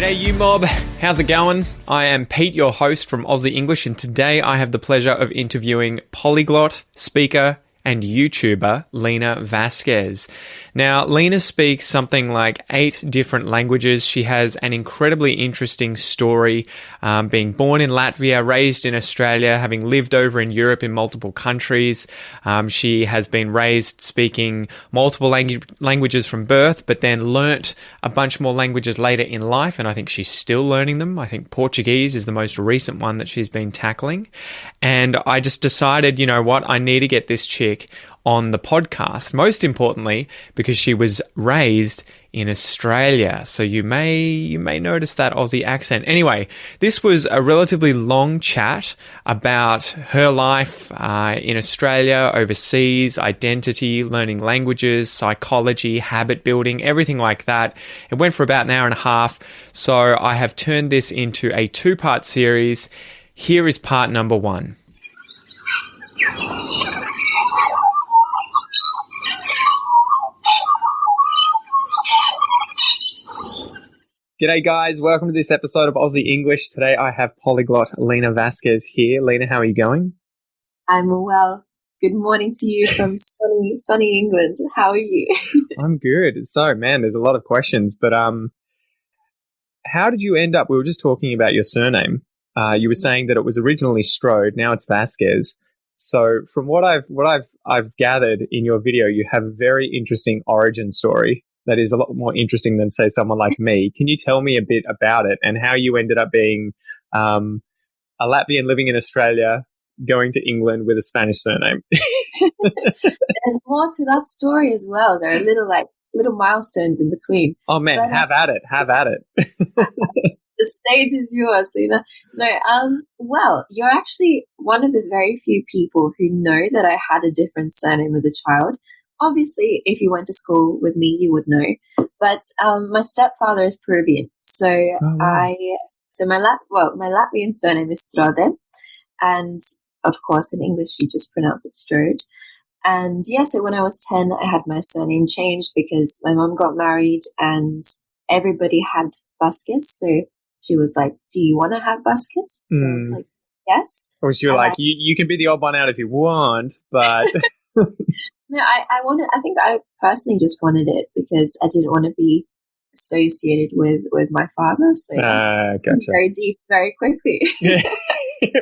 G'day you mob, how's it going? I am Pete, your host from Aussie English, and today I have the pleasure of interviewing polyglot, speaker, and YouTuber Lina Vásquez. Now, Lina speaks something like 8 different languages. She has an incredibly interesting story, being born in Latvia, raised in Australia, having lived over in Europe in multiple countries. She has been raised speaking multiple languages from birth, but then learnt a bunch more languages later in life, and I think she's still learning them. I think Portuguese is the most recent one that she's been tackling. And I just decided, you know what, I need to get this chick on the podcast, most importantly because she was raised in Australia, so you may notice that Aussie accent. Anyway, this was a relatively long chat about her life in Australia, overseas, identity, learning languages, psychology, habit building, everything like that. It went for about an hour and a half, so I have turned this into a 2-part series. Here is part number 1. G'day guys, welcome to this episode of Aussie English. Today I have polyglot Lina Vásquez here. Lina, how are you going? I'm well. Good morning to you from sunny England. How are you? I'm good. So, man, there's a lot of questions, but how did you end up? We were just talking about your surname. You were saying that it was originally Strode, now it's Vásquez. So, from what I've gathered in your video, you have a very interesting origin story that is a lot more interesting than, say, someone like me. Can you tell me a bit about it and how you ended up being a Latvian living in Australia, going to England with a Spanish surname? There's more to that story as well. There are little milestones in between. Oh man, but, have at it. The stage is yours, Lina. No, well, you're actually one of the very few people who know that I had a different surname as a child. Obviously, if you went to school with me, you would know. But my stepfather is Peruvian, so my Latvian surname is Strode, and of course in English you just pronounce it Strode. And yeah, so when I was 10, I had my surname changed because my mom got married and everybody had Vásquez. So she was like, "Do you want to have Vásquez?" So I was like, "Yes." Or she was like, "You can be the odd one out if you want, but." No, I think I personally just wanted it because I didn't want to be associated with my father. So gotcha. Very deep, very quickly. Yeah.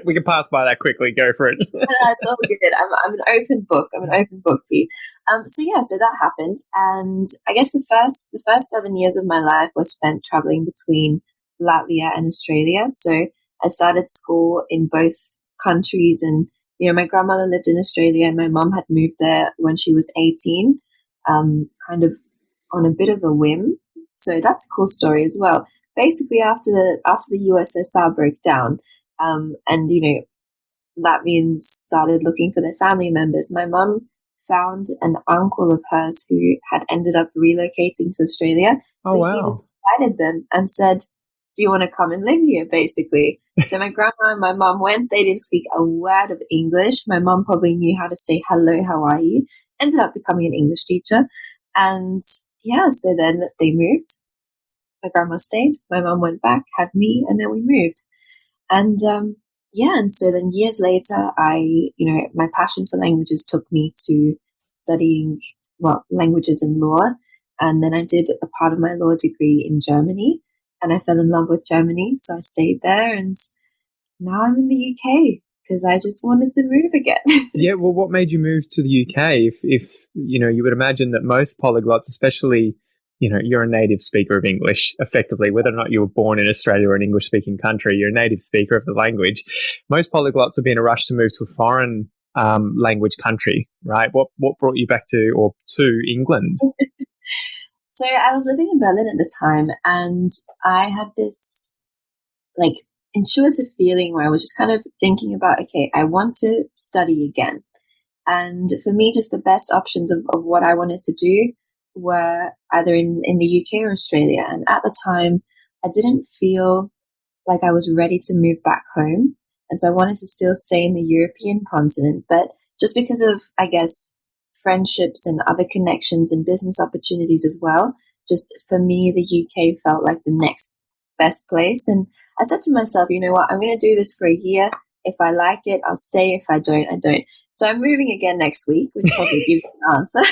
We can pass by that quickly. Go for it. It's all good. I'm an open book. I'm an open book, Pete. So that happened, and I guess the first 7 years of my life was spent traveling between Latvia and Australia. So I started school in both countries, and my grandmother lived in Australia and my mom had moved there when she was 18, kind of on a bit of a whim. So that's a cool story as well. Basically, after the USSR broke down, and Latvians started looking for their family members, my mom found an uncle of hers who had ended up relocating to Australia. Oh, so wow. He just invited them and said, "Do you want to come and live here?" basically. So my grandma and my mom went. They didn't speak a word of English. My mom probably knew how to say hello, how are you? Ended up becoming an English teacher. And yeah, so then they moved. My grandma stayed. My mom went back, had me, and then we moved. And and so then years later, my passion for languages took me to studying, languages and law. And then I did a part of my law degree in Germany. And I fell in love with Germany, so I stayed there, and now I'm in the UK because I just wanted to move again. Yeah, well, what made you move to the UK? If you would imagine that most polyglots, especially, you're a native speaker of English, effectively, whether or not you were born in Australia or an English-speaking country, you're a native speaker of the language. Most polyglots would be in a rush to move to a foreign language country, right? What brought you back to England? So I was living in Berlin at the time, and I had this intuitive feeling where I was just kind of thinking about, okay, I want to study again. And for me, just the best options of what I wanted to do were either in the UK or Australia. And at the time, I didn't feel like I was ready to move back home. And so I wanted to still stay in the European continent. But just because of, I guess, friendships and other connections and business opportunities as well, just for me, the UK felt like the next best place. And I said to myself, you know what, I'm going to do this for a year. If I like it, I'll stay. If I don't, I don't. So I'm moving again next week, which probably gives you an answer.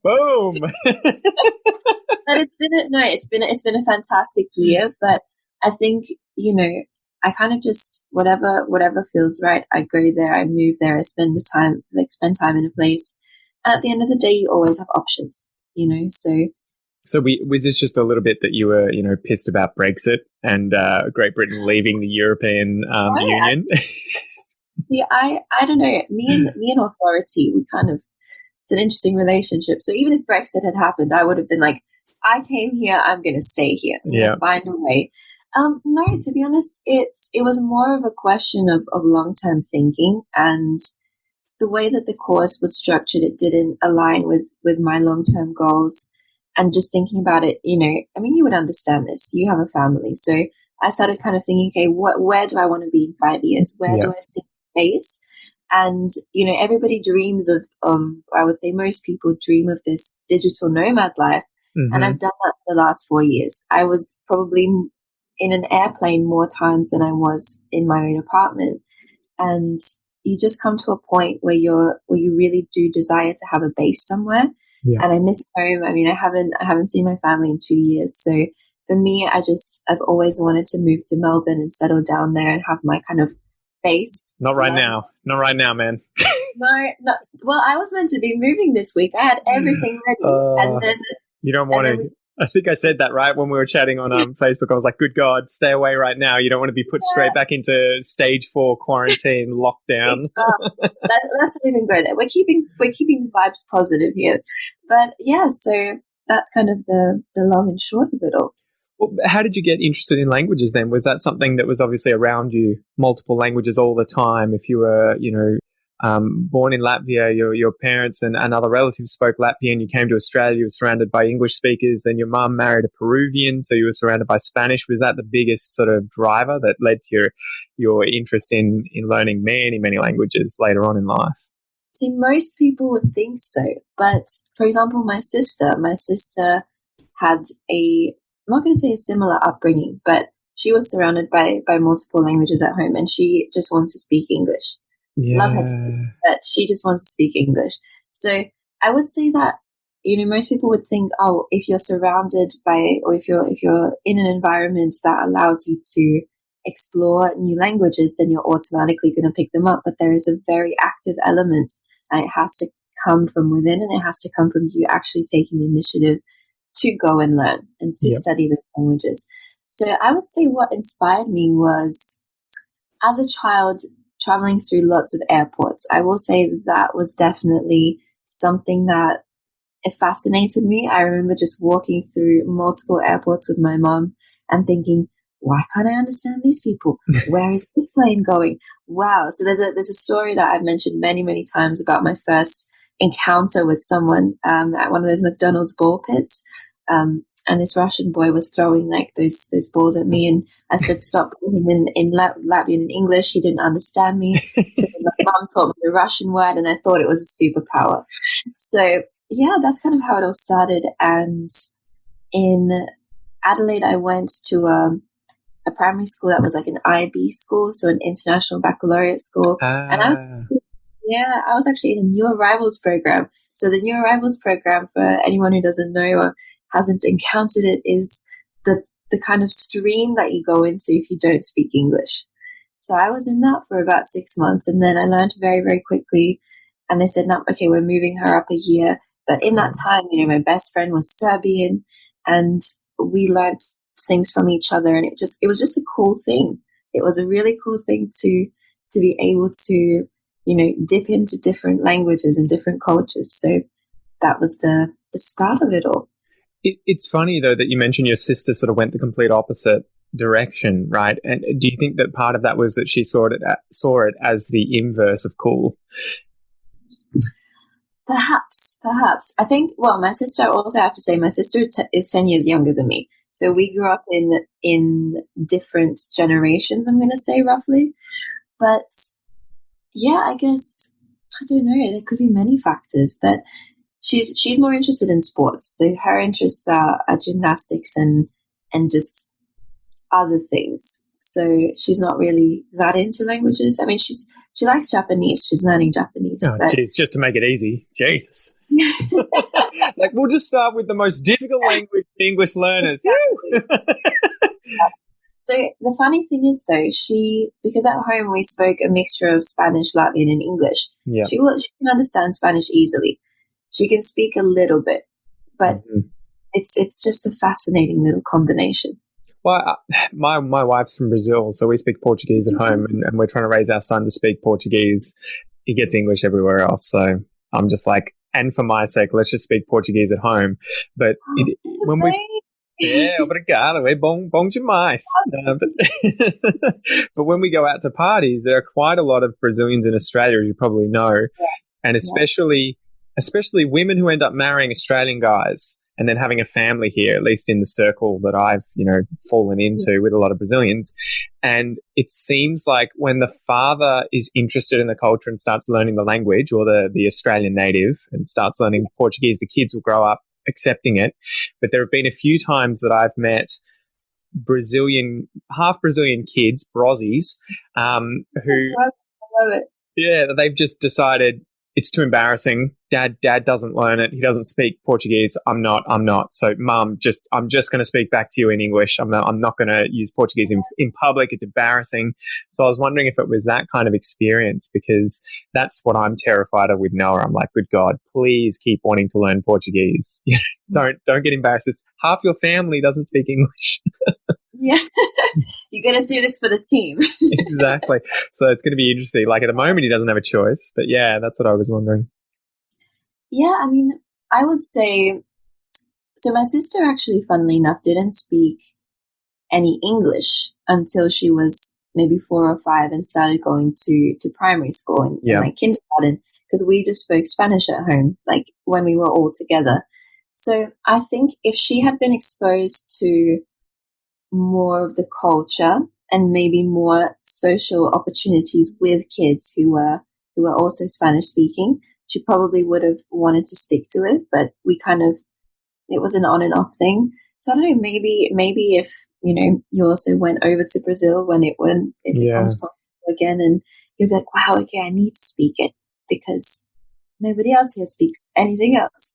Boom. But it's been a fantastic year. But I think, you know, I kind of just whatever feels right, I go there, I move there, I spend time in a place. And at the end of the day, you always have options, you know. So was this just a little bit that you were, you know, pissed about Brexit and Great Britain leaving the European Union? Yeah, I don't know. Me and authority, we kind of, it's an interesting relationship. So even if Brexit had happened, I would have been like, I came here, I'm going to stay here. Yeah. Find a way. No, to be honest, it was more of a question of long-term thinking, and the way that the course was structured, it didn't align with my long-term goals. And just thinking about it, you know, I mean, you would understand this. You have a family. So I started kind of thinking, okay, where do I want to be in 5 years? Where do I see space? And, you know, everybody dreams of, I would say most people dream of this digital nomad life. Mm-hmm. And I've done that for the last 4 years. I was probably in an airplane more times than I was in my own apartment. And you just come to a point where you really do desire to have a base somewhere. Yeah. And I miss home. I mean, I haven't seen my family in 2 years. So for me, I've always wanted to move to Melbourne and settle down there and have my kind of base. Not right now. Not right now, man. No. Well, I was meant to be moving this week. I had everything ready. And then you don't want to. I think I said that, right? When we were chatting on Facebook, I was like, good God, stay away right now. You don't want to be put straight back into stage 4 quarantine lockdown. That's not even good. We're keeping the vibes positive here. But yeah, so that's kind of the long and short of it all. Well, how did you get interested in languages then? Was that something that was obviously around you, multiple languages all the time? If you were, you know, born in Latvia, your parents and other relatives spoke Latvian, you came to Australia, you were surrounded by English speakers, then your mum married a Peruvian, so you were surrounded by Spanish. Was that the biggest sort of driver that led to your interest in learning many, many languages later on in life? See, most people would think so. But for example, my sister had I'm not going to say a similar upbringing, but she was surrounded by multiple languages at home, and she just wants to speak English. Yeah. Love her to speak, but she just wants to speak English. So I would say that, you know, most people would think, oh, if you're surrounded by, or if you're in an environment that allows you to explore new languages, then you're automatically going to pick them up. But there is a very active element, and it has to come from within, and it has to come from you actually taking the initiative to go and learn and to study the languages. So I would say what inspired me was, as a child, traveling through lots of airports. I will say that was definitely something that it fascinated me. I remember just walking through multiple airports with my mom and thinking, why can't I understand these people? Where is this plane going? Wow. So there's a story that I've mentioned many, many times about my first encounter with someone at one of those McDonald's ball pits. And this Russian boy was throwing like those balls at me, and I said stop him in Latvian and English. He didn't understand me. So my mom taught me the Russian word, and I thought it was a superpower. So yeah, that's kind of how it all started. And in Adelaide, I went to a primary school that was like an IB school, so an international baccalaureate school. And I was actually in a new arrivals program. So the new arrivals program, for anyone who doesn't know or hasn't encountered it, is the kind of stream that you go into if you don't speak English. So I was in that for about 6 months, and then I learned very, very quickly. And they said, no, okay, we're moving her up a year. But in that time, you know, my best friend was Serbian, and we learned things from each other, and it was just a cool thing. It was a really cool thing to be able to, you know, dip into different languages and different cultures. So that was the start of it all. It's funny, though, that you mentioned your sister sort of went the complete opposite direction, right? And do you think that part of that was that she saw it as the inverse of cool? Perhaps. I think, well, my sister, also I have to say, my sister is 10 years younger than me. So we grew up in different generations, I'm going to say, roughly. But yeah, I guess, I don't know, there could be many factors, but she's more interested in sports. So her interests are gymnastics and and just other things. So she's not really that into languages. I mean, she likes Japanese. She's learning Japanese. Oh, but geez, just to make it easy. Jesus. Like, we'll just start with the most difficult language for English learners. So the funny thing is, though, because at home we spoke a mixture of Spanish, Latvian, and English. Yeah. She can understand Spanish easily. She can speak a little bit, but it's just a fascinating little combination. Well, my wife's from Brazil, so we speak Portuguese at home, and we're trying to raise our son to speak Portuguese. He gets English everywhere else, so I'm just like, and for my sake, let's just speak Portuguese at home. But when we... Yeah, obrigado, bom demais. But when we go out to parties, there are quite a lot of Brazilians in Australia, as you probably know, and especially women who end up marrying Australian guys and then having a family here, at least in the circle that I've, fallen into with a lot of Brazilians. And it seems like when the father is interested in the culture and starts learning the language, or the Australian native, and starts learning Portuguese, the kids will grow up accepting it. But there have been a few times that I've met half Brazilian kids, Brozzies, who, I love it. Yeah, they've just decided it's too embarrassing. Dad doesn't learn it. He doesn't speak Portuguese. I'm not. So, Mum, I'm just going to speak back to you in English. I'm not going to use Portuguese in public. It's embarrassing. So I was wondering if it was that kind of experience, because that's what I'm terrified of with Noah. I'm like, good God, please keep wanting to learn Portuguese. Don't get embarrassed. It's half your family doesn't speak English. Yeah. You're going to do this for the team. Exactly. So it's going to be interesting. Like, at the moment, he doesn't have a choice. But yeah, that's what I was wondering. Yeah, I mean, I would say, so my sister actually, funnily enough, didn't speak any English until she was maybe 4 or 5 and started going to primary school and like kindergarten, because we just spoke Spanish at home, like when we were all together. So I think if she had been exposed to more of the culture and maybe more social opportunities with kids who were also Spanish speaking, she probably would have wanted to stick to it. But it was an on and off thing. So I don't know, maybe if you also went over to Brazil when it becomes possible again, and you'll be like, wow, okay, I need to speak it because nobody else here speaks anything else.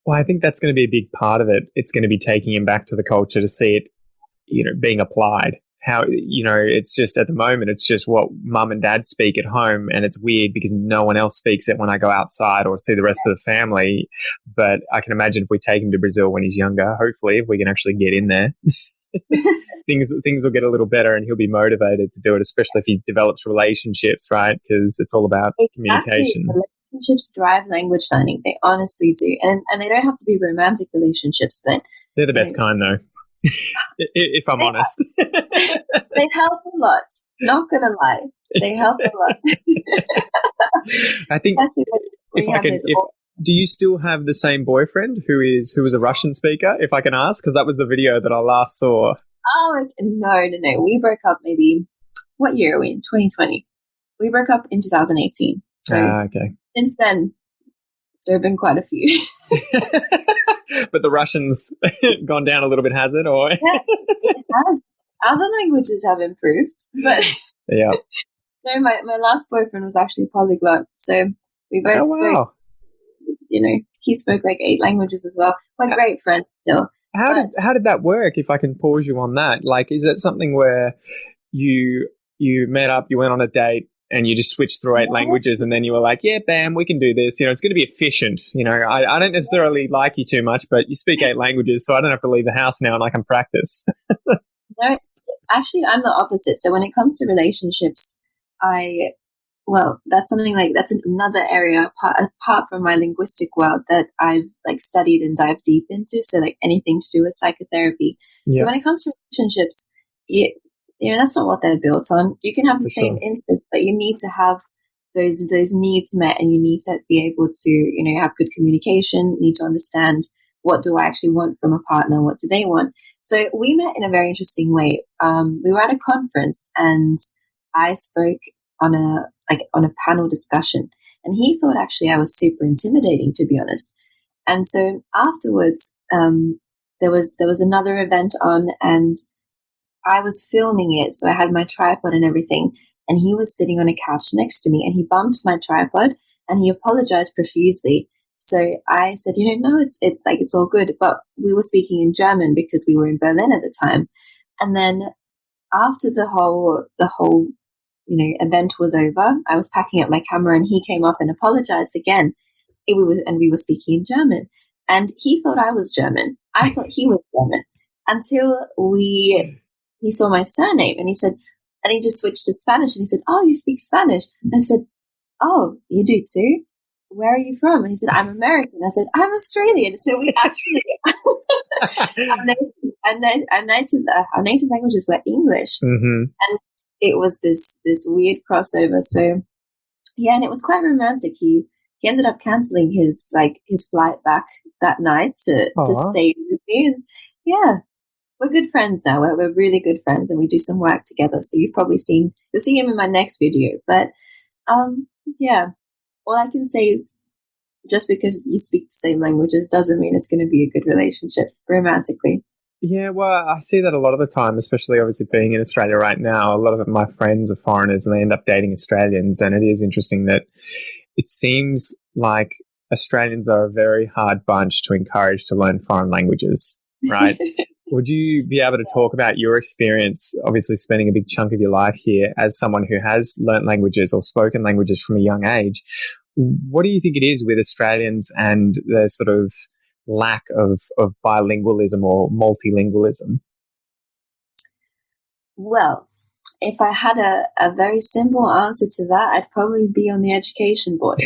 Well, I think that's going to be a big part of it. It's going to be taking him back to the culture to see it, being applied. How, it's just, at the moment, it's just what Mum and Dad speak at home, and it's weird because no one else speaks it when I go outside or see the rest of the family. But I can imagine if we take him to Brazil when he's younger, hopefully, if we can actually get in there, things will get a little better and he'll be motivated to do it, especially if he develops relationships, right? Because it's all about communication. Relationships drive language learning. They honestly do. And they don't have to be romantic relationships, but they're the best kind, though. If I'm honest. They help a lot. Not gonna lie. They help a lot. I think do you still have the same boyfriend who was a Russian speaker, if I can ask? Because that was the video that I last saw. Oh, no. We broke up maybe, what year are we in? 2020. We broke up in 2018. So okay. Since then, there have been quite a few. But the Russian's gone down a little bit, has it? Or yeah, it has. Other languages have improved, but yeah. No, my last boyfriend was actually a polyglot, so we both spoke. He spoke like 8 languages as well. We're great friends still. How did that work? If I can pause you on that, like, is it something where you met up, you went on a date, and you just switched through 8 languages, and then you were like, yeah, bam, we can do this. It's going to be efficient. I don't necessarily like you too much, but you speak 8 languages, so I don't have to leave the house now and I can practice. No, actually, I'm the opposite. So when it comes to relationships, that's something that's another area apart from my linguistic world that I've studied and dived deep into. So anything to do with psychotherapy. Yeah. So when it comes to relationships, that's not what they're built on. You can have the same interests, but you need to have those needs met, and you need to be able to, have good communication, need to understand what do I actually want from a partner, what do they want. So we met in a very interesting way. We were at a conference, and I spoke on a panel discussion, and he thought actually I was super intimidating, to be honest. And so afterwards, there was another event on, and I was filming it, so I had my tripod and everything, and he was sitting on a couch next to me, and he bumped my tripod, and he apologized profusely. So I said, no, it's all good. But we were speaking in German because we were in Berlin at the time. And then after the whole event was over, I was packing up my camera, and he came up and apologized again. We were speaking in German, and he thought I was German. I thought he was German until he saw my surname, and he said, and he just switched to Spanish, and he said, "Oh, you speak Spanish?" And I said, "Oh, you do too? Where are you from?" And he said, "I'm American." I said, "I'm Australian." So we actually our native languages were English, and it was this weird crossover. So yeah, and it was quite romantic. He ended up canceling his flight back that night to stay with me, and yeah. We're good friends now. We're really good friends, and we do some work together. So you'll see him in my next video. But yeah, all I can say is just because you speak the same languages doesn't mean it's going to be a good relationship romantically. Yeah, well, I see that a lot of the time, especially obviously being in Australia right now. A lot of my friends are foreigners, and they end up dating Australians. And it is interesting that it seems like Australians are a very hard bunch to encourage to learn foreign languages, right? Would you be able to talk about your experience, obviously spending a big chunk of your life here as someone who has learnt languages or spoken languages from a young age? What do you think it is with Australians and the sort of lack of bilingualism or multilingualism? Well, if I had a very simple answer to that, I'd probably be on the education board.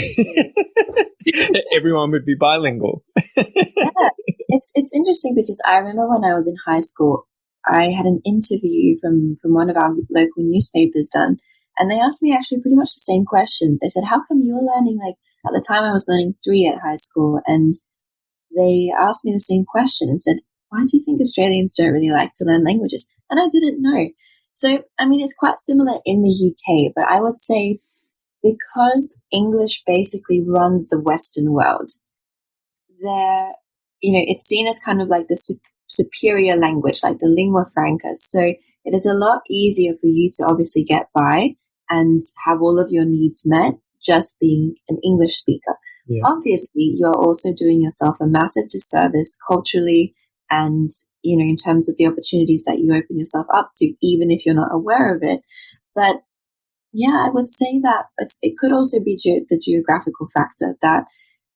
Everyone would be bilingual. Yeah, it's interesting because I remember when I was in high school, I had an interview from one of our local newspapers done, and they asked me actually pretty much the same question. They said, "How come you're learning?" Like at the time, I was learning 3 at high school, and they asked me the same question and said, "Why do you think Australians don't really like to learn languages?" And I didn't know. So, I mean, it's quite similar in the UK, but I would say because English basically runs the Western world, it's seen as kind of like the superior language, like the lingua franca. So it is a lot easier for you to obviously get by and have all of your needs met just being an English speaker. Yeah. Obviously, you're also doing yourself a massive disservice culturally and, in terms of the opportunities that you open yourself up to, even if you're not aware of it. But yeah, I would say that it could also be the geographical factor that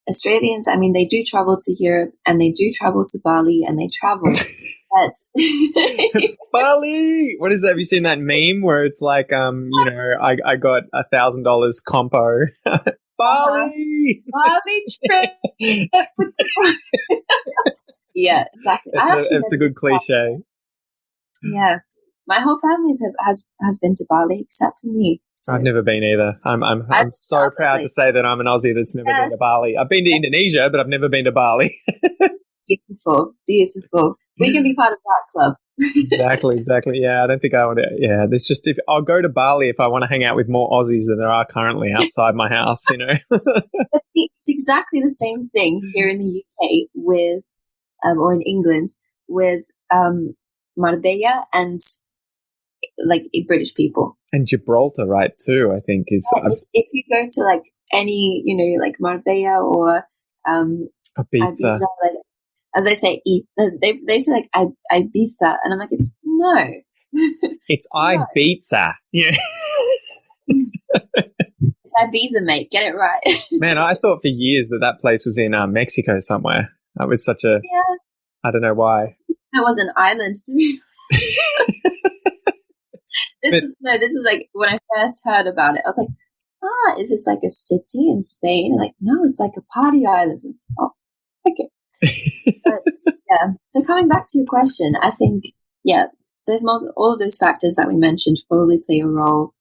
Australians, I mean, they do travel to Europe and they do travel to Bali and they travel. Bali! What is that? Have you seen that meme where it's like, I got $1,000 compo. Bali! Bali trip! Yeah, exactly. It's a good cliche. Yeah. My whole family has been to Bali except for me. So. I've never been either. I'm so proud to say that I'm an Aussie that's never been to Bali. I've been to Indonesia, but I've never been to Bali. Beautiful. We can be part of that club. Exactly. Yeah, I don't think I want to. Yeah, there's just if I'll go to Bali if I want to hang out with more Aussies than there are currently outside my house. It's exactly the same thing here in the UK with, or in England with Marbella and like British people. And Gibraltar, right? Too, I think is. Yeah, if you go to like any, like Marbella or Ibiza, like, as they say, they say like Ibiza, and I'm like, no. It's Ibiza. Yeah. It's Ibiza, mate. Get it right. Man, I thought for years that place was in Mexico somewhere. That was such a. Yeah. I don't know why. It was an island to me. This was like when I first heard about it, I was like, is this like a city in Spain? And like, no, it's like a party island. Oh, okay. But, yeah. So coming back to your question, I think, yeah, there's all of those factors that we mentioned probably play a role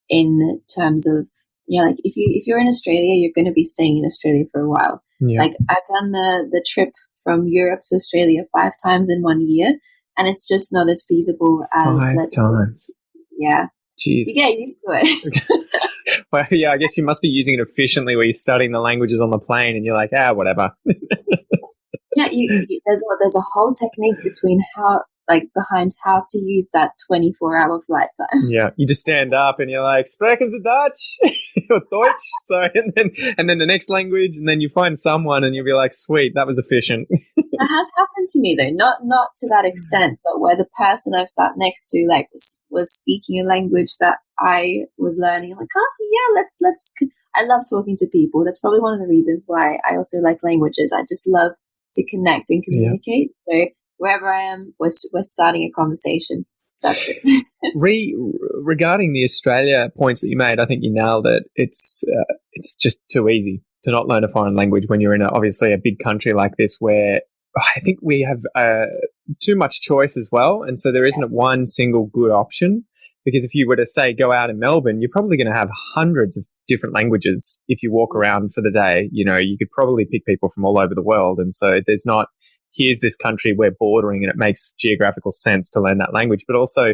in terms of, like if you're in Australia, you're going to be staying in Australia for a while. Yeah. Like I've done the trip from Europe to Australia 5 times in 1 year, and it's just not as feasible as 5 times. Yeah. Jeez. You get used to it. Well, yeah, I guess you must be using it efficiently where you're studying the languages on the plane and you're like, whatever. Yeah, there's a whole technique behind how to use that 24-hour flight time. Yeah, you just stand up and you're like, "Sprechen Sie Dutch?" or Deutsch. Sorry, and then the next language, and then you find someone, and you'll be like, "Sweet, that was efficient." That has happened to me though, not to that extent, but where the person I've sat next to was speaking a language that I was learning. I'm like, oh yeah, let's. I love talking to people. That's probably one of the reasons why I also like languages. I just love to connect and communicate. Yeah. So wherever I am, we're starting a conversation. That's it. Regarding the Australia points that you made, I think you nailed it. It's just too easy to not learn a foreign language when you're in obviously a big country like this, where I think we have too much choice as well, and so there isn't one single good option. Because if you were to say go out in Melbourne, you're probably going to have hundreds of different languages if you walk around for the day. You know, you could probably pick people from all over the world, and so there's not, here's this country we're bordering and it makes geographical sense to learn that language. But also,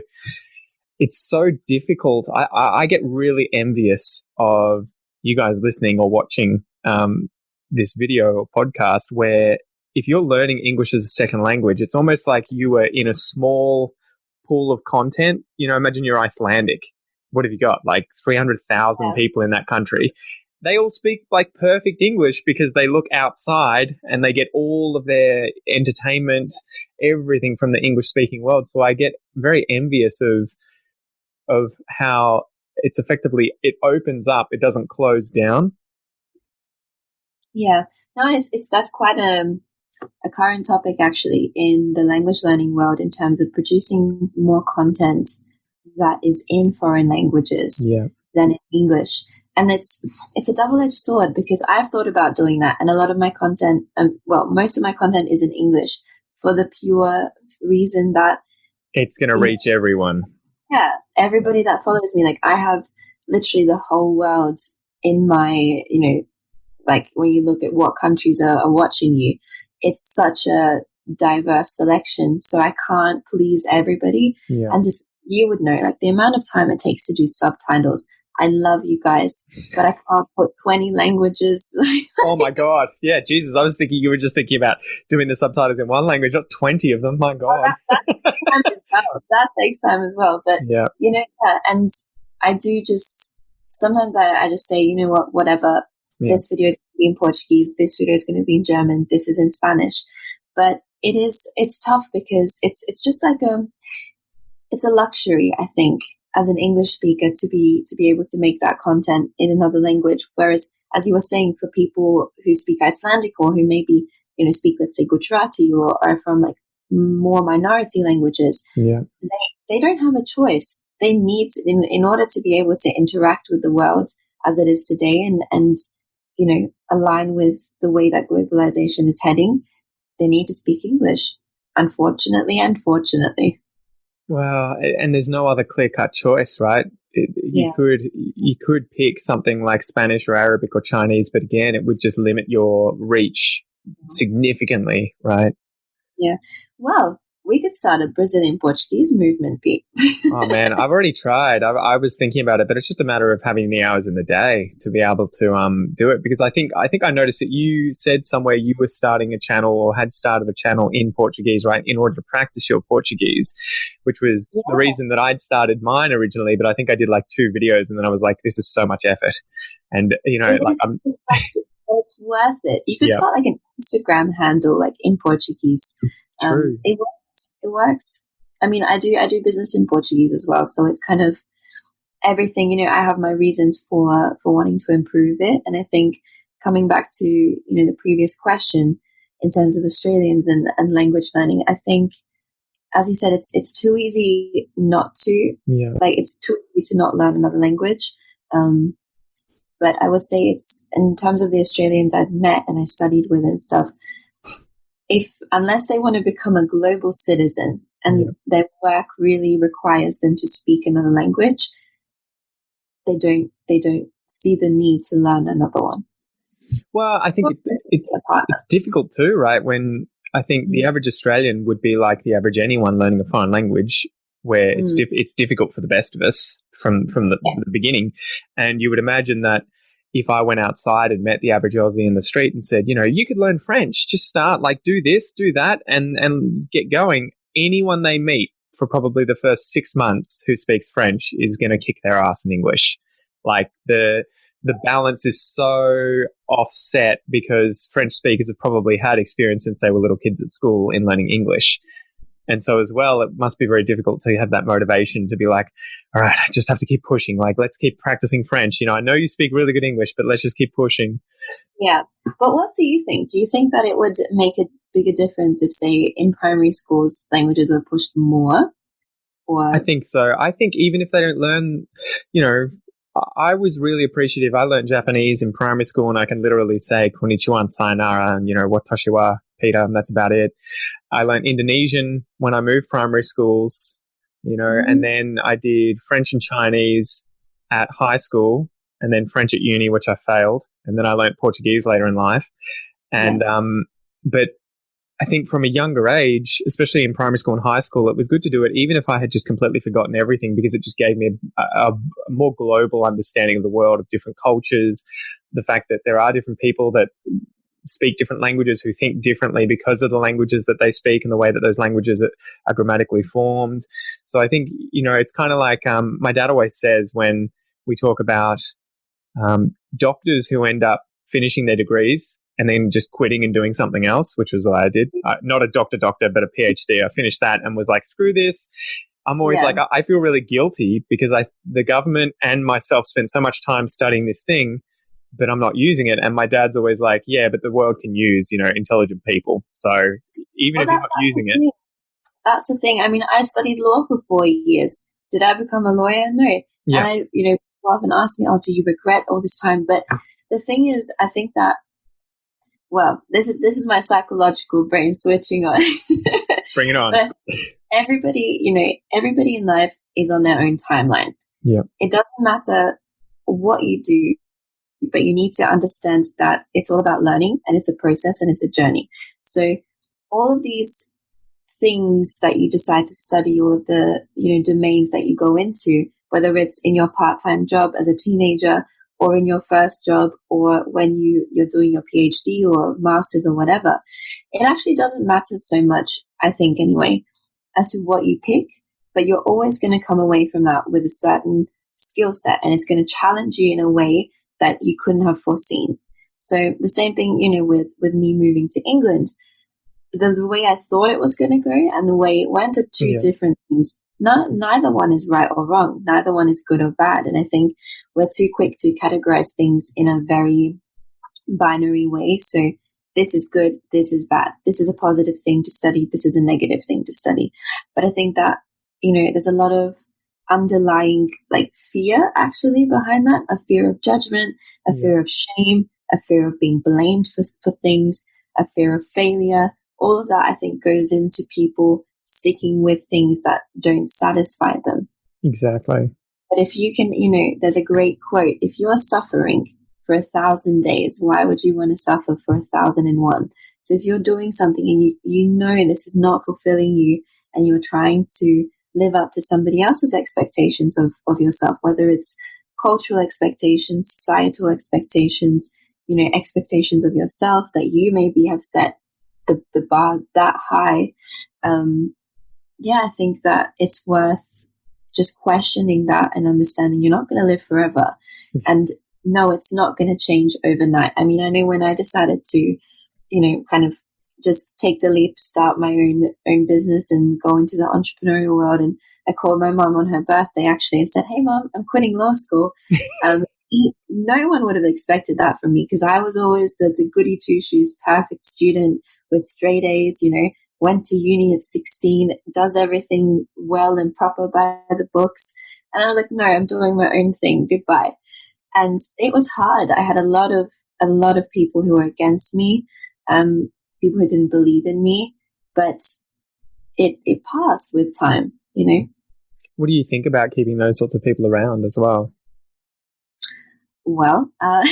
it's so difficult. I get really envious of you guys listening or watching this video or podcast, where if you're learning English as a second language, it's almost like you were in a small pool of content. You know, imagine you're Icelandic. What have you got? Like 300,000 people in that country. They all speak like perfect English because they look outside and they get all of their entertainment, everything from the English-speaking world. So I get very envious of how it's effectively, it opens up, it doesn't close down. Yeah, no, that's quite a current topic actually in the language learning world, in terms of producing more content that is in foreign languages than in English. And it's a double-edged sword, because I've thought about doing that, and a lot of my content, most of my content is in English, for the pure reason that it's going to reach everyone. Yeah, everybody that follows me. Like, I have literally the whole world in my, like when you look at what countries are watching you, it's such a diverse selection. So I can't please everybody. Yeah. And just, you would know, like the amount of time it takes to do subtitles. I love you guys, but I can't put 20 languages. Oh my God. Yeah, Jesus. I was thinking you were just thinking about doing the subtitles in one language, not 20 of them. My God. Well, that takes time as well. But, and I do just, sometimes I just say, you know what, whatever, this video is going to be in Portuguese, this video is going to be in German, this is in Spanish. But it's tough, because it's just like it's a luxury, I think, as an English speaker to be able to make that content in another language. Whereas, as you were saying, for people who speak Icelandic, or who maybe, speak, let's say, Gujarati, or are from like more minority languages, they don't have a choice. They need, in order to be able to interact with the world as it is today, and align with the way that globalization is heading, they need to speak English, unfortunately and fortunately. Well, and there's no other clear-cut choice, right? You could pick something like Spanish or Arabic or Chinese, but again, it would just limit your reach significantly, right? Yeah. Well, we could start a Brazilian Portuguese movement, Pete. Oh man, I've already tried. I was thinking about it, but it's just a matter of having the hours in the day to be able to do it. Because I think I noticed that you said somewhere you were starting a channel, or had started a channel in Portuguese, right, in order to practice your Portuguese, which was the reason that I'd started mine originally. But I think I did like 2 videos, and then I was like, this is so much effort, and it's worth it. You could start like an Instagram handle, like in Portuguese. True. It works. I mean, I do business in Portuguese as well, so it's kind of everything. I have my reasons for wanting to improve it, and I think coming back to the previous question in terms of Australians and language learning, I think, as you said, it's too easy not to. Yeah. Like, it's too easy to not learn another language. But I would say, it's, in terms of the Australians I've met and I studied with and stuff, unless they want to become a global citizen and their work really requires them to speak another language, they don't see the need to learn another one. Well, I think it's difficult too, right? When I think the average Australian would be like the average anyone learning a foreign language, where it's difficult for the best of us from the beginning. And you would imagine that if I went outside and met the average Aussie in the street and said, you could learn French, just start, like, do this, do that, and get going. Anyone they meet for probably the first 6 months who speaks French is going to kick their ass in English. Like, the balance is so offset because French speakers have probably had experience since they were little kids at school in learning English. And so as well, it must be very difficult to have that motivation to be like, all right, I just have to keep pushing. Like, let's keep practicing French. I know you speak really good English, but let's just keep pushing. Yeah. But what do you think? Do you think that it would make a bigger difference if, say, in primary schools, languages were pushed more? Or I think so. I think even if they don't learn, I was really appreciative. I learned Japanese in primary school, and I can literally say konnichiwa and sayonara and, watashi wa Peter, and that's about it. I learned Indonesian when I moved primary schools, and then I did French and Chinese at high school, and then French at uni, which I failed. And then I learned Portuguese later in life. And, but I think from a younger age, especially in primary school and high school, it was good to do it, even if I had just completely forgotten everything, because it just gave me a more global understanding of the world, of different cultures, the fact that there are different people that speak different languages who think differently because of the languages that they speak and the way that those languages are grammatically formed. So I think, it's kind of like my dad always says when we talk about doctors who end up finishing their degrees and then just quitting and doing something else, which was what I did. Not a doctor, but a PhD. I finished that and was like, screw this. I'm always like, I feel really guilty because the government and myself spent so much time studying this thing, but I'm not using it. And my dad's always like, yeah, but the world can use, intelligent people. So even if you're not using it. That's the thing. I mean, I studied law for 4 years. Did I become a lawyer? No. Yeah. And people often ask me, do you regret all this time? But the thing is, I think that, well, this is my psychological brain switching on. Bring it on. But everybody in life is on their own timeline. Yeah. It doesn't matter what you do, but you need to understand that it's all about learning, and it's a process, and it's a journey. So all of these things that you decide to study, all of the, domains that you go into, whether it's in your part-time job as a teenager or in your first job or when you're doing your PhD or master's or whatever, it actually doesn't matter so much, I think anyway, as to what you pick, but you're always going to come away from that with a certain skill set, and it's going to challenge you in a way that you couldn't have foreseen. So the same thing, with me moving to England, the way I thought it was going to go and the way it went are two different things. Neither one is right or wrong. Neither one is good or bad. And I think we're too quick to categorize things in a very binary way. So this is good, this is bad. This is a positive thing to study. This is a negative thing to study. But I think that, there's a lot of underlying fear actually behind that, a fear of judgment, a fear of shame, a fear of being blamed for things, a fear of failure. All of that, I think, goes into people sticking with things that don't satisfy them. Exactly. But if you can, there's a great quote, if you're suffering for 1,000 days, why would you want to suffer for 1,001? So if you're doing something and you know this is not fulfilling you, and you're trying to live up to somebody else's expectations of yourself, whether it's cultural expectations, societal expectations, expectations of yourself that you maybe have set the bar that high. I think that it's worth just questioning that and understanding you're not going to live forever. And no, it's not going to change overnight. I mean, I know when I decided to, kind of just take the leap, start my own business and go into the entrepreneurial world. And I called my mom on her birthday actually and said, "Hey mom, I'm quitting law school." No one would have expected that from me, because I was always the goody two shoes, perfect student with straight A's, went to uni at 16, does everything well and proper by the books. And I was like, no, I'm doing my own thing. Goodbye. And it was hard. I had a lot of people who were against me, people who didn't believe in me, but it passed with time, What do you think about keeping those sorts of people around as well? Well, I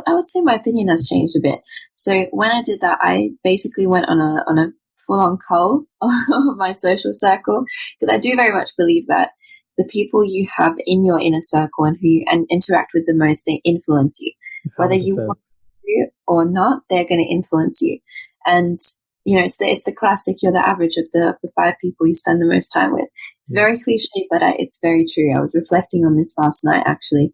would say my opinion has changed a bit. So when I did that, I basically went on a full-on cull of my social circle, because I do very much believe that the people you have in your inner circle and who you interact with the most, they influence you. Whether 100%. you want to or not, they're going to influence you. And it's the classic. You're the average of the 5 people you spend the most time with. It's very cliche, but it's very true. I was reflecting on this last night, actually.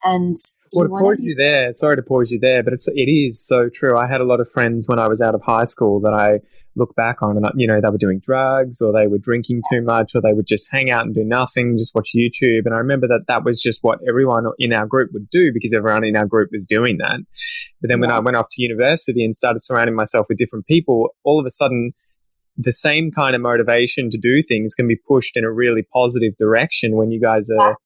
And well, to pause you there, sorry to pause you there, but it is so true. I had a lot of friends when I was out of high school that I look back on, and they were doing drugs, or they were drinking too much, or they would just hang out and do nothing, just watch YouTube. And I remember that was just what everyone in our group would do, because everyone in our group was doing that. But then when I went off to university and started surrounding myself with different people, all of a sudden the same kind of motivation to do things can be pushed in a really positive direction when you guys are.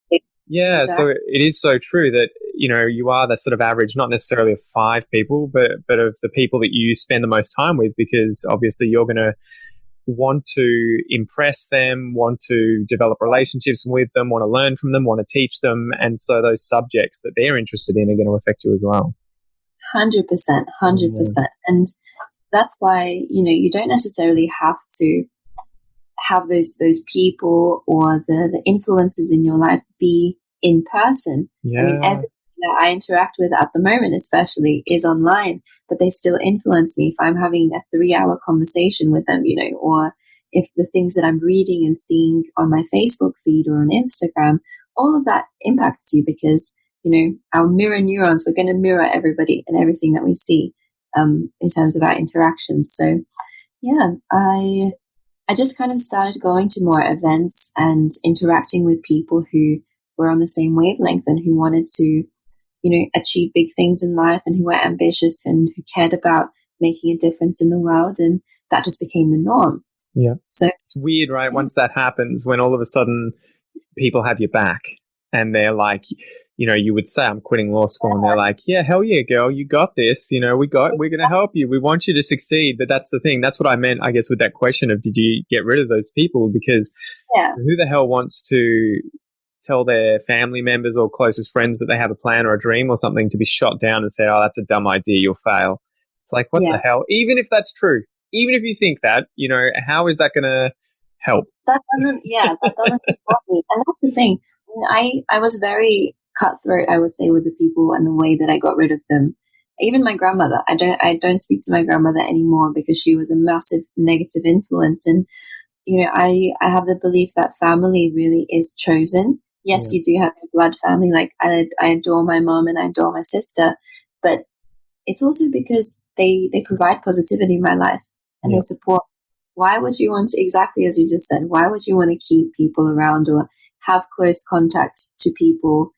Yeah, exactly. So it is so true that, you are the sort of average, not necessarily of 5 people, but of the people that you spend the most time with, because obviously you're going to want to impress them, want to develop relationships with them, want to learn from them, want to teach them. And so those subjects that they're interested in are going to affect you as well. 100%. Yeah. And that's why, you don't necessarily have to have those people or the influences in your life be in person. Yeah. I mean, everything that I interact with at the moment especially is online, but they still influence me if I'm having a 3-hour conversation with them, or if the things that I'm reading and seeing on my Facebook feed or on Instagram, all of that impacts you because, our mirror neurons, we're going to mirror everybody and everything that we see in terms of our interactions. So yeah, I just kind of started going to more events and interacting with people who were on the same wavelength and who wanted to, achieve big things in life and who were ambitious and who cared about making a difference in the world. And that just became the norm. Yeah. So it's weird, right? Yeah. Once that happens, when all of a sudden people have your back and they're like, you would say, I'm quitting law school. And they're like, yeah, hell yeah, girl, you got this. We're going to help you. We want you to succeed. But that's the thing. That's what I meant, I guess, with that question of, did you get rid of those people? Because who the hell wants to tell their family members or closest friends that they have a plan or a dream or something to be shot down and say, oh, that's a dumb idea, you'll fail. It's like, what the hell? Even if that's true, even if you think that, how is that going to help? That doesn't help me. And that's the thing. I was very cutthroat, I would say, with the people and the way that I got rid of them. Even my grandmother, I don't speak to my grandmother anymore because she was a massive negative influence. And, I have the belief that family really is chosen. Yes, you do have a blood family. Like I adore my mom and I adore my sister, but it's also because they provide positivity in my life and they support. Why would you want to, exactly as you just said, why would you want to keep people around or have close contact to people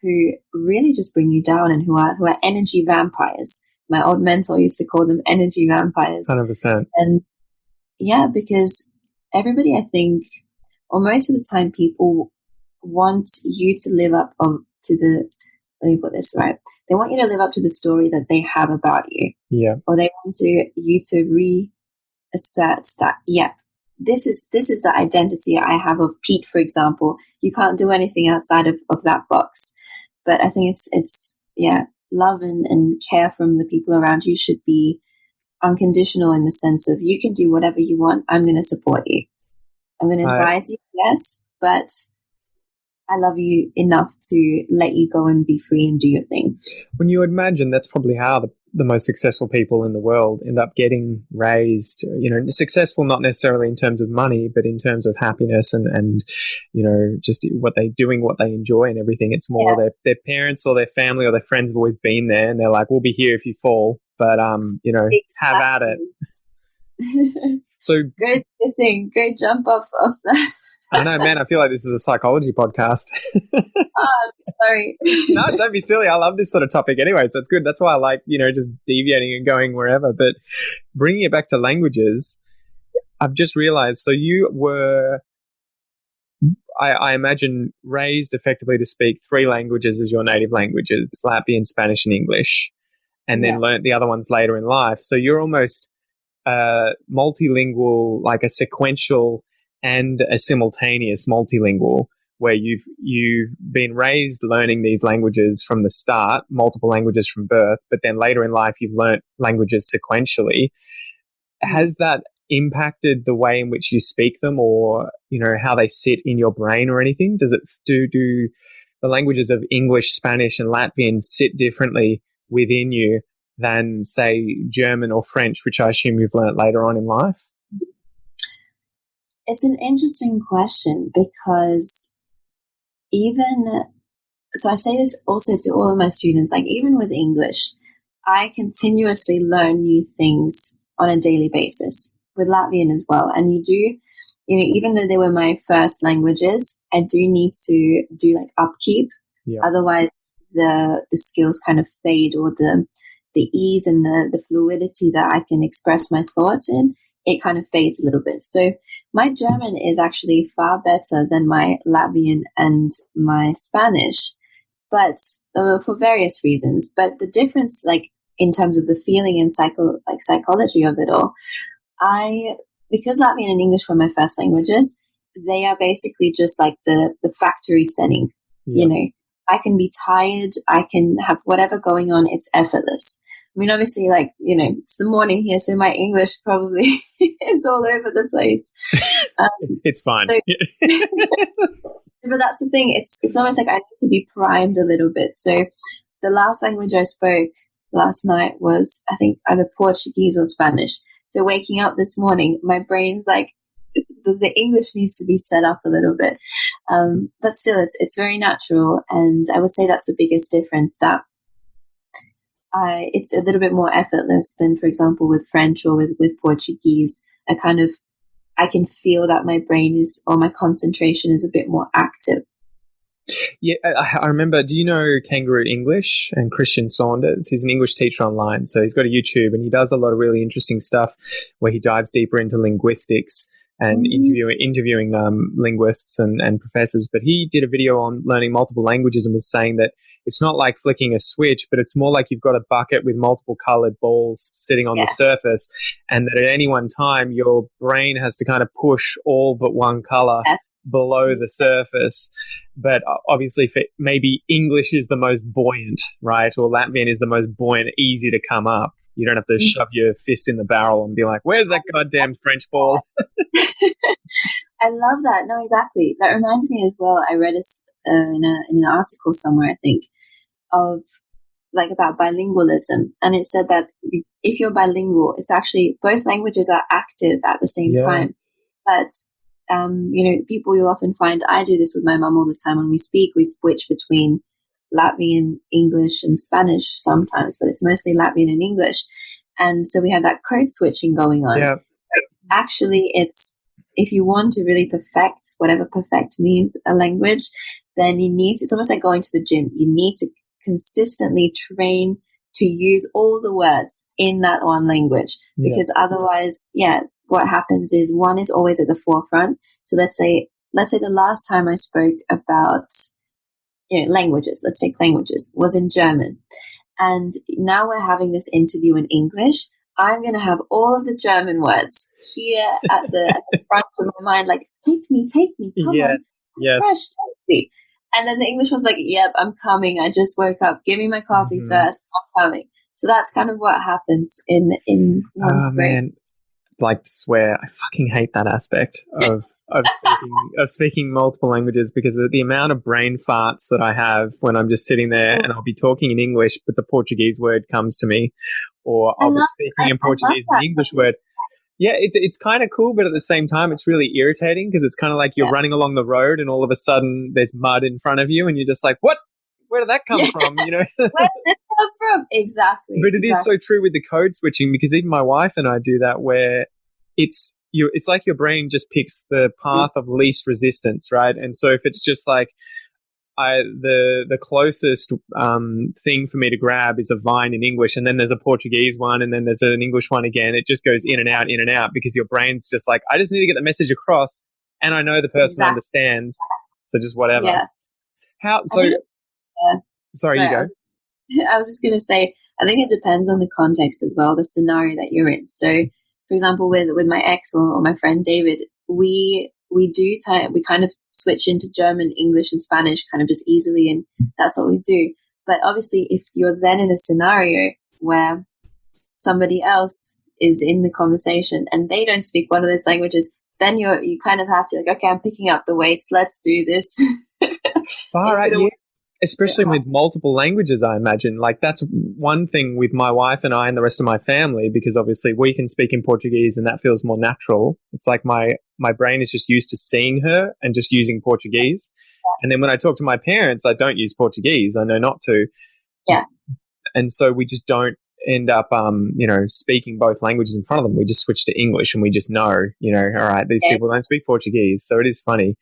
who really just bring you down and who are energy vampires? My old mentor used to call them energy vampires. 100%. And yeah, because everybody, I think, or most of the time, people want you to live up to the, let me put this right, they want you to live up to the story that they have about you. Yeah. Or they want you to reassert that, this is the identity I have of Pete, for example. You can't do anything outside of that box. But I think it's love and care from the people around you should be unconditional in the sense of, you can do whatever you want. I'm going to support you. I'm going to advise you, yes, but I love you enough to let you go and be free and do your thing. When you imagine that's probably how the most successful people in the world end up getting raised, successful not necessarily in terms of money, but in terms of happiness and just what they enjoy and everything. It's more their parents or their family or their friends have always been there and they're like, we'll be here if you fall, but exactly. Have at it. So great thing, great jump off that. I know, man. I feel like this is a psychology podcast. I'm sorry. No, don't be silly. I love this sort of topic anyway, so it's good. That's why I like, just deviating and going wherever. But bringing it back to languages, I've just realized, so you were, I imagine, raised effectively to speak 3 languages as your native languages, Latvian, Spanish, and English, and then learnt the other ones later in life. So you're almost multilingual, like a sequential and a simultaneous multilingual, where you've been raised learning these languages from the start, multiple languages from birth, but then later in life you've learnt languages sequentially. Has that impacted the way in which you speak them, or how they sit in your brain or anything? Does it do the languages of English, Spanish, and Latvian sit differently within you than, say, German or French, which I assume you've learnt later on in life? It's an interesting question because so I say this also to all of my students, like even with English, I continuously learn new things on a daily basis, with Latvian as well. And even though they were my first languages, I do need to do like upkeep. Yeah. Otherwise the skills kind of fade, or the ease and the fluidity that I can express my thoughts in, it kind of fades a little bit. So my German is actually far better than my Latvian and my Spanish, but for various reasons. But the difference, like in terms of the feeling and psychology of it all, because Latvian and English were my first languages, they are basically just like the factory setting. Yeah. I can be tired, I can have whatever going on, it's effortless. I mean, obviously, it's the morning here, so my English probably is all over the place. It's fine. But that's the thing. It's almost like I need to be primed a little bit. So the last language I spoke last night was, I think, either Portuguese or Spanish. So waking up this morning, my brain's like, the English needs to be set up a little bit. But still, it's very natural. And I would say that's the biggest difference, that it's a little bit more effortless than, for example, with French or with Portuguese. I can feel that my brain or my concentration is a bit more active. Yeah, I remember, do you know Kangaroo English and Christian Saunders? He's an English teacher online. So he's got a YouTube and he does a lot of really interesting stuff where he dives deeper into linguistics and interviewing linguists and professors. But he did a video on learning multiple languages and was saying that it's not like flicking a switch, but it's more like you've got a bucket with multiple colored balls sitting on the surface, and that at any one time your brain has to kind of push all but one color below the surface. But obviously, for maybe English is the most buoyant, right? Or Latvian is the most buoyant, easy to come up. You don't have to shove your fist in the barrel and be like, where's that goddamn French ball? I love that. No, exactly. That reminds me as well. I read this in an article somewhere, I think, of about bilingualism. And it said that if you're bilingual, it's actually both languages are active at the same time. But, people you'll often find, I do this with my mum all the time. When we speak, we switch between Latvian, English, and Spanish sometimes, but it's mostly Latvian and English. And so we have that code switching going on. Yeah. Actually, if you want to really perfect, whatever perfect means, a language, then it's almost like going to the gym. You need to consistently train to use all the words in that one language, because otherwise, what happens is one is always at the forefront. So let's say the last time I spoke about languages, let's take languages, was in German. And now we're having this interview in English. I'm going to have all of the German words here at the front of my mind, like, take me, come on, fresh, take me. And then the English was like, yep, I'm coming. I just woke up. Give me my coffee first. I'm coming. So that's kind of what happens in one's brain. Man. I'd like to swear, I fucking hate that aspect of speaking multiple languages, because of the amount of brain farts that I have when I'm just sitting there and I'll be talking in English, but the Portuguese word comes to me, or I'll be speaking in Portuguese and the English word. Yeah, it's kind of cool, but at the same time, it's really irritating, because it's kind of like you're running along the road and all of a sudden there's mud in front of you and you're just like, what? Where did that come from? Where did that come from? Exactly. But it is so true with the code switching, because even my wife and I do that, where it's like your brain just picks the path of least resistance, right? And so if it's just like, the closest thing for me to grab is a vine in English, and then there's a Portuguese one, and then there's an English one again. It just goes in and out, because your brain's just like, I just need to get the message across, and I know the person understands, so just whatever. Yeah. Sorry, you go. I was just going to say, I think it depends on the context as well, the scenario that you're in. So, for example, with my ex or my friend David, we kind of switch into German, English, and Spanish kind of just easily, and that's what we do. But obviously, if you're then in a scenario where somebody else is in the conversation and they don't speak one of those languages, then you kind of have to like, okay, I'm picking up the weights. Let's do this. Far out, yeah. Especially with multiple languages, I imagine. Like that's one thing with my wife and I and the rest of my family, because obviously we can speak in Portuguese and that feels more natural. It's like my brain is just used to seeing her and just using Portuguese. And then when I talk to my parents, I don't use Portuguese. I know not to. Yeah. And so we just don't end up, speaking both languages in front of them. We just switch to English and we just know, all right, these people don't speak Portuguese. So it is funny.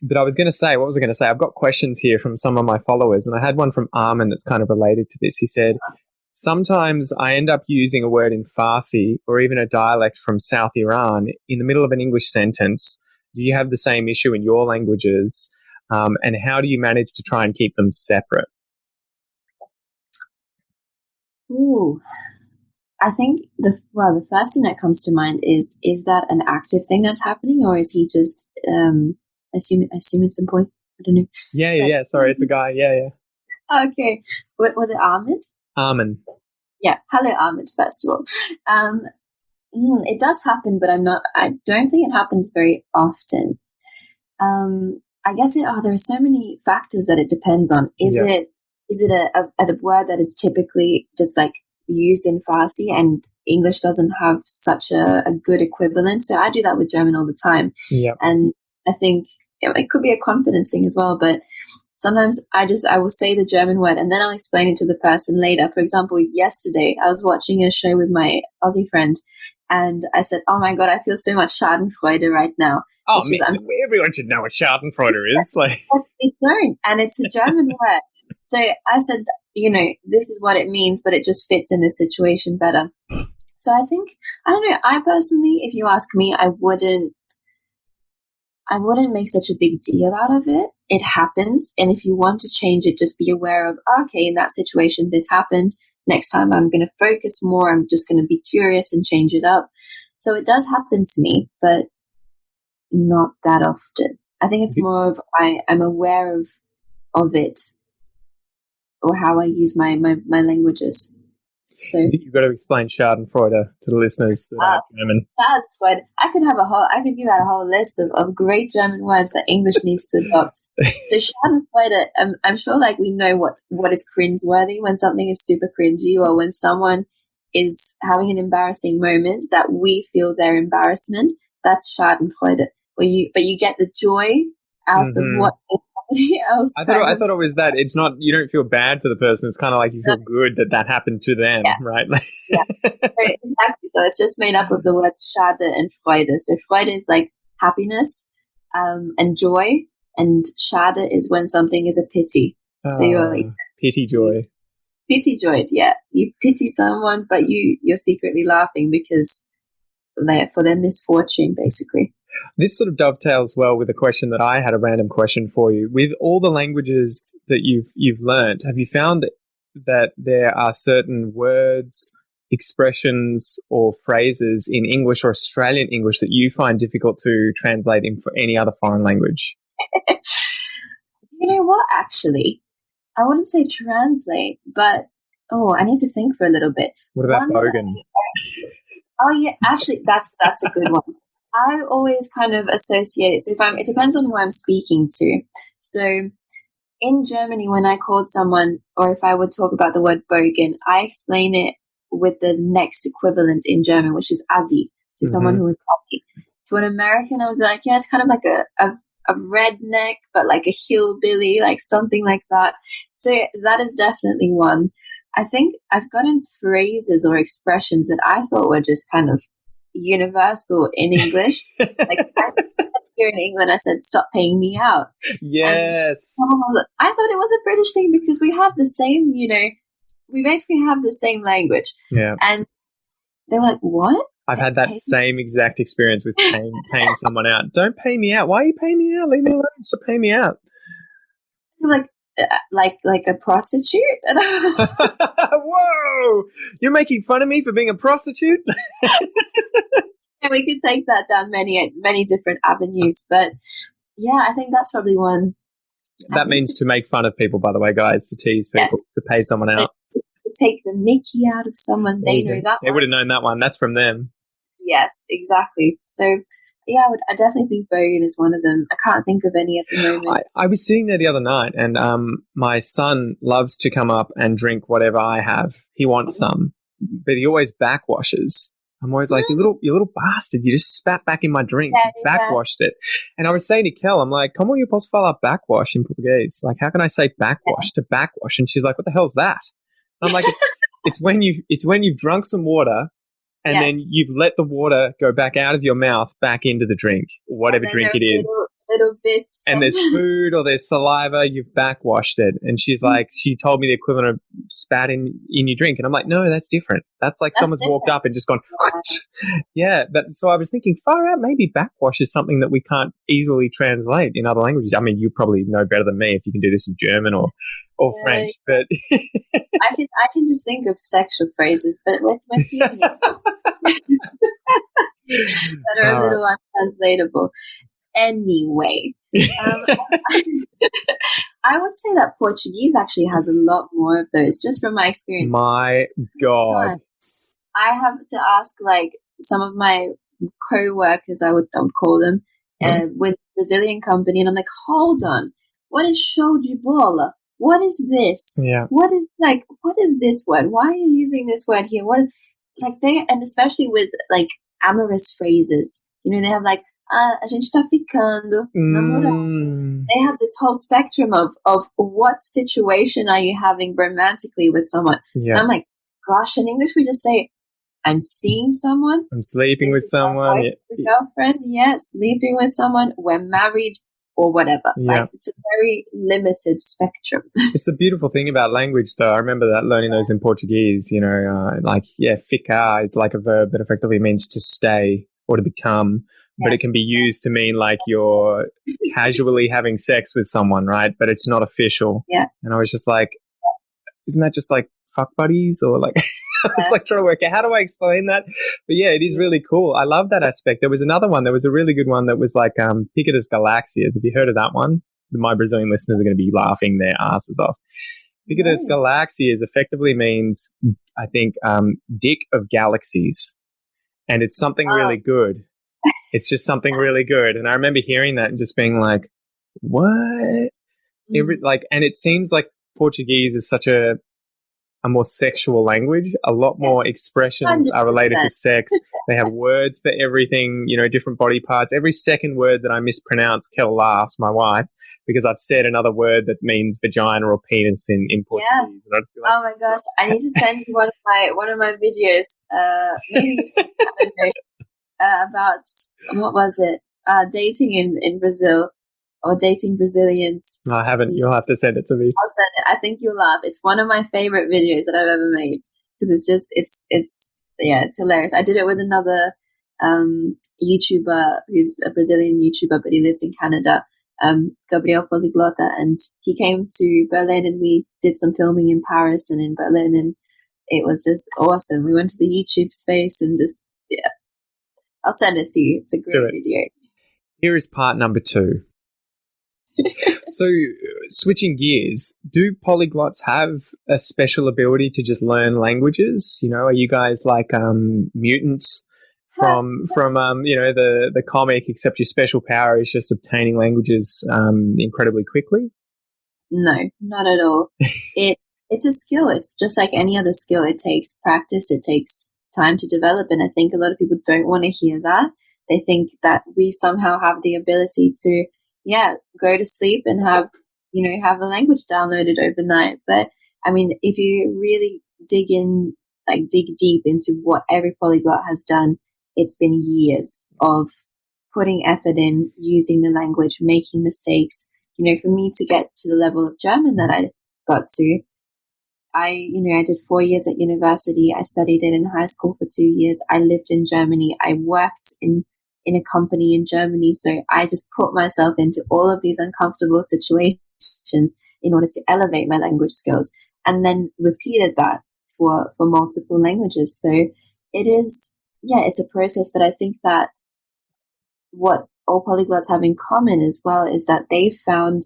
But what was I going to say? I've got questions here from some of my followers, and I had one from Armin that's kind of related to this. He said, sometimes I end up using a word in Farsi or even a dialect from South Iran in the middle of an English sentence. Do you have the same issue in your languages? And how do you manage to try and keep them separate? Ooh, I think the first thing that comes to mind is that an active thing that's happening, or is he just I assume it's some point. I don't know. Yeah. Sorry, it's a guy. Yeah. Okay. What was it? Ahmed? Armin. Yeah. Hello, Ahmed. First of all, it does happen, but I don't think it happens very often. I guess there are so many factors that it depends on. Is it a word that is typically just like used in Farsi and English doesn't have such a good equivalent? So I do that with German all the time. Yeah. And I think it could be a confidence thing as well, but sometimes I will say the German word and then I'll explain it to the person later. For example, yesterday I was watching a show with my Aussie friend and I said, oh my God, I feel so much Schadenfreude right now. Oh, everyone should know what Schadenfreude is. Like, they don't, and it's a German word. So I said, this is what it means, but it just fits in this situation better. So I think, I don't know, I personally, if you ask me, I wouldn't make such a big deal out of it. It happens. And if you want to change it, just be aware of, okay, in that situation, this happened. Next time I'm going to focus more. I'm just going to be curious and change it up. So it does happen to me, but not that often. I think it's more of I'm aware of it or how I use my languages. So you've got to explain Schadenfreude to the listeners that are German. Schadenfreude. I could give out a whole list of great German words that English needs to adopt. So Schadenfreude, I'm sure like we know what is cringeworthy when something is super cringy or when someone is having an embarrassing moment that we feel their embarrassment. That's Schadenfreude. But you get the joy out of what somebody else. I thought it was that it's not, you don't feel bad for the person. It's kind of like you feel good that happened to them, right? Yeah, exactly. So it's just made up of the word Schade and Freude. So Freude is like happiness and joy, and Schade is when something is a pity. So you're pity joy. Pity joy, yeah. You pity someone, but you're secretly laughing because for their misfortune, basically. This sort of dovetails well with a question that I had, a random question for you. With all the languages that you've learnt, have you found that there are certain words, expressions, or phrases in English or Australian English that you find difficult to translate in for any other foreign language? You know what, actually? I wouldn't say translate, but I need to think for a little bit. What about bogan? Oh yeah, actually that's a good one. I always kind of associate it. So it depends on who I'm speaking to. So in Germany, when I called someone, or if I would talk about the word bogan, I explain it with the next equivalent in German, which is Aussie. So someone who is Aussie. To an American, I would be like, yeah, it's kind of like a redneck, but like a hillbilly, like something like that. So that is definitely one. I think I've gotten phrases or expressions that I thought were just kind of universal in English. Like I said here in England, I said, stop paying me out. Yes. And I thought it was a British thing because we have the same, we basically have the same language. Yeah. And they were like, what? I've had that same exact experience with paying someone out. Don't pay me out. Why are you paying me out? Leave me alone. Stop paying me out. Like a prostitute? Whoa! You're making fun of me for being a prostitute? And we could take that down many different avenues, but yeah, I think that's probably one. That means to make fun of people, by the way, guys, to tease people, to pay someone out. To take the mickey out of someone, they know that They one. would have known that one. That's from them. Yes, exactly. So yeah, I definitely think bogan is one of them. I can't think of any at the moment. I was sitting there the other night, and my son loves to come up and drink whatever I have. He wants some, but he always backwashes. I'm always like, you little bastard, you just spat back in my drink, backwashed it. And I was saying to Kel, I'm like, como eu posso falar backwash in Portuguese? Like, how can I say backwash to backwash? And she's like, what the hell's that? And I'm like, it's when you've drunk some water, and then you've let the water go back out of your mouth, back into the drink, whatever drink it is. Little bits. And there's food or there's saliva, you've backwashed it. And she's like, she told me the equivalent of spat in your drink. And I'm like, no, that's different. That's like someone's walked up and just gone, yeah. But so I was thinking, far out, maybe backwash is something that we can't easily translate in other languages. I mean, you probably know better than me if you can do this in German or French. But I can just think of sexual phrases, but we're keeping it that are a little untranslatable. Anyway, I would say that Portuguese actually has a lot more of those, just from my experience. My God. I have to ask, like, some of my co-workers, I would call them, with Brazilian company, and I'm like, hold on, what is show de bola? What is this? Yeah. What is this word? Why are you using this word here? And especially with like amorous phrases, they have like, a gente tá ficando, namorando. They have this whole spectrum of what situation are you having romantically with someone. Yeah. And I'm like, gosh, in English we just say, I'm seeing someone. I'm sleeping with someone. Girlfriend, sleeping with someone. We're married or whatever. Yeah. Like, it's a very limited spectrum. It's the beautiful thing about language, though. I remember that learning those in Portuguese, ficar is like a verb that effectively means to stay or to become. But it can be used to mean like you're casually having sex with someone, right? But it's not official. Yeah. And I was just like, isn't that just like fuck buddies? Or like, I was like trying to work out, how do I explain that? But yeah, it is really cool. I love that aspect. There was another one. There was a really good one that was like Picadas Galaxias. Have you heard of that one? My Brazilian listeners are going to be laughing their asses off. Picadas Galaxias effectively means, I think, dick of galaxies. And it's something really good. It's just something really good. And I remember hearing that and just being like, what? And it seems like Portuguese is such a more sexual language. A lot more expressions 100%. Are related to sex. They have words for everything, different body parts. Every second word that I mispronounce, Kel laughs, my wife, because I've said another word that means vagina or penis in Portuguese. Yeah. And I'll just be like, oh my gosh, I need to send you one of my videos. Maybe I don't know. About, what was it? Dating in Brazil, or dating Brazilians. No, I haven't. You'll have to send it to me. I'll send it. I think you'll laugh. It's one of my favorite videos that I've ever made, because it's hilarious. I did it with another YouTuber who's a Brazilian YouTuber, but he lives in Canada, Gabriel Polyglota, and he came to Berlin, and we did some filming in Paris and in Berlin, and it was just awesome. We went to the YouTube space and just, I'll send it to you. It's a great video. Here is part number 2. So, switching gears, do polyglots have a special ability to just learn languages? Are you guys like mutants from the comic, except your special power is just obtaining languages incredibly quickly? No, not at all. It's a skill. It's just like any other skill. It takes practice. It takes time to develop, and I think a lot of people don't want to hear that. They think that we somehow have the ability to go to sleep and have a language downloaded overnight. But I mean, if you really dig deep into what every polyglot has done, it's been years of putting effort in, using the language, making mistakes. For me to get to the level of German that I got to, I did 4 years at university. I studied it in high school for 2 years. I lived in Germany. I worked in a company in Germany. So I just put myself into all of these uncomfortable situations in order to elevate my language skills, and then repeated that for multiple languages. So it is, it's a process, but I think that what all polyglots have in common as well is that they found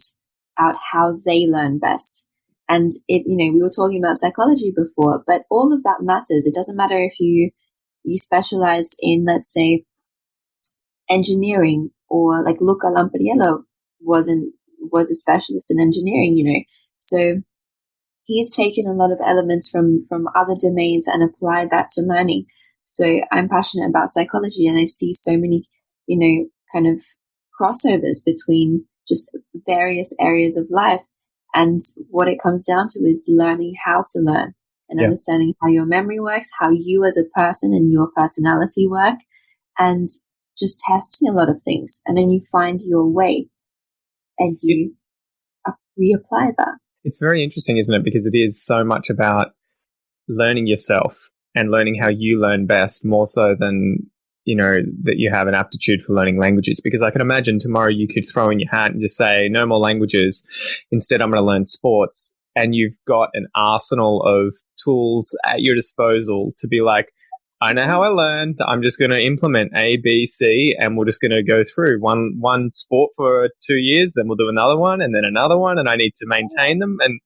out how they learn best. And we were talking about psychology before, but all of that matters. It doesn't matter if you specialized in, let's say, engineering, or like Luca Lampariello was a specialist in engineering, So he's taken a lot of elements from other domains and applied that to learning. So I'm passionate about psychology, and I see so many, kind of crossovers between just various areas of life. And what it comes down to is learning how to learn and understanding how your memory works, how you as a person and your personality work, and just testing a lot of things. And then you find your way and you reapply that. It's very interesting, isn't it? Because it is so much about learning yourself and learning how you learn best, more so than, that you have an aptitude for learning languages. Because I can imagine tomorrow you could throw in your hat and just say, no more languages. Instead, I'm going to learn sports. And you've got an arsenal of tools at your disposal to be like, I know how I learned. I'm just going to implement A, B, C, and we're just going to go through one sport for 2 years, then we'll do another one, and then another one, and I need to maintain them. And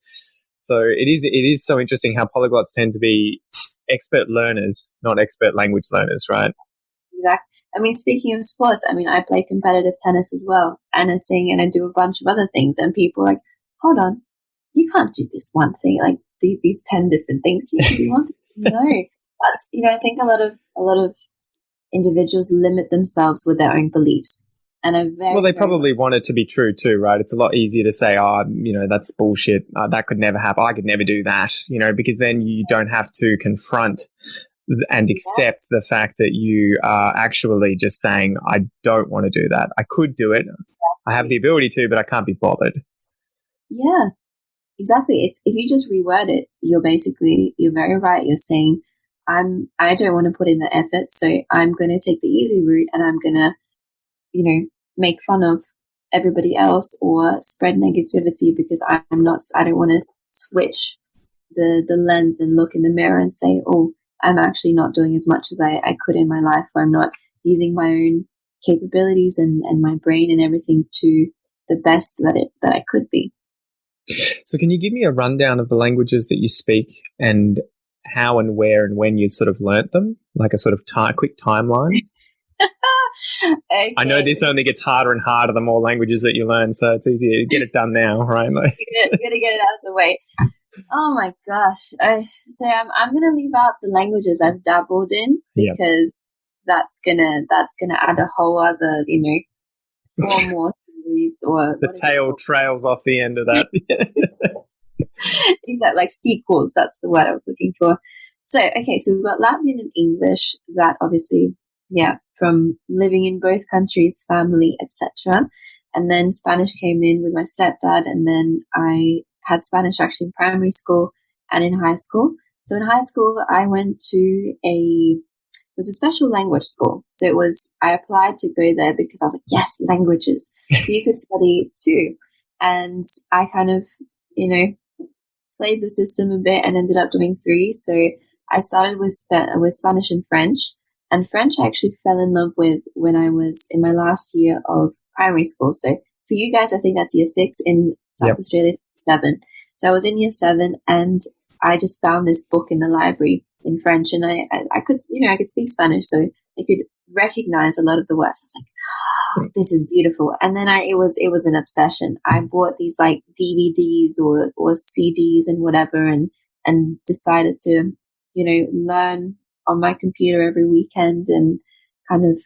so it is so interesting how polyglots tend to be expert learners, not expert language learners, right? Exactly. I mean, speaking of sports, I play competitive tennis as well, and I sing, and I do a bunch of other things, and people are like, hold on, you can't do this one thing, like these 10 different things. You can do one thing. No. That's, I think a lot of individuals limit themselves with their own beliefs, and they probably want it to be true too, right? It's a lot easier to say, that's bullshit. That could never happen. I could never do that, because then you don't have to confront and accept the fact that you are actually just saying, I don't want to do that. I could do it. Exactly. I have the ability to, but I can't be bothered. Yeah, exactly. It's, if you just reword it, you're very right. You're saying, I don't want to put in the effort, so I'm going to take the easy route, and I'm going to, make fun of everybody else or spread negativity because I don't want to switch the lens and look in the mirror and say, oh, I'm actually not doing as much as I could in my life, or I'm not using my own capabilities and my brain and everything to the best that I could be. So can you give me a rundown of the languages that you speak and how and where and when you sort of learnt them, like a sort of quick timeline? Okay. I know this only gets harder and harder the more languages that you learn, so it's easier to get it done now, right? Like, you gotta get it out of the way. Oh my gosh! So I'm gonna leave out the languages I've dabbled in, because that's gonna add a whole other, 4 more series, or the tail trails off the end of that. Exactly, like sequels. That's the word I was looking for. So we've got Latvian and English. That obviously, from living in both countries, family, etc. And then Spanish came in with my stepdad, and then I had Spanish actually in primary school and in high school. So in high school, I went to it was a special language school. So I applied to go there because I was like, yes, languages. So you could study 2. And I kind of, played the system a bit and ended up doing 3. So I started with Spanish and French. And French I actually fell in love with when I was in my last year of primary school. So for you guys, I think that's year 6. In South Australia, 7. So I was in year 7, and I just found this book in the library in French, and I could speak Spanish, so I could recognize a lot of the words. I was like, oh, this is beautiful. And then it was an obsession. I bought these like DVDs or CDs and whatever, and decided to, learn on my computer every weekend, and kind of,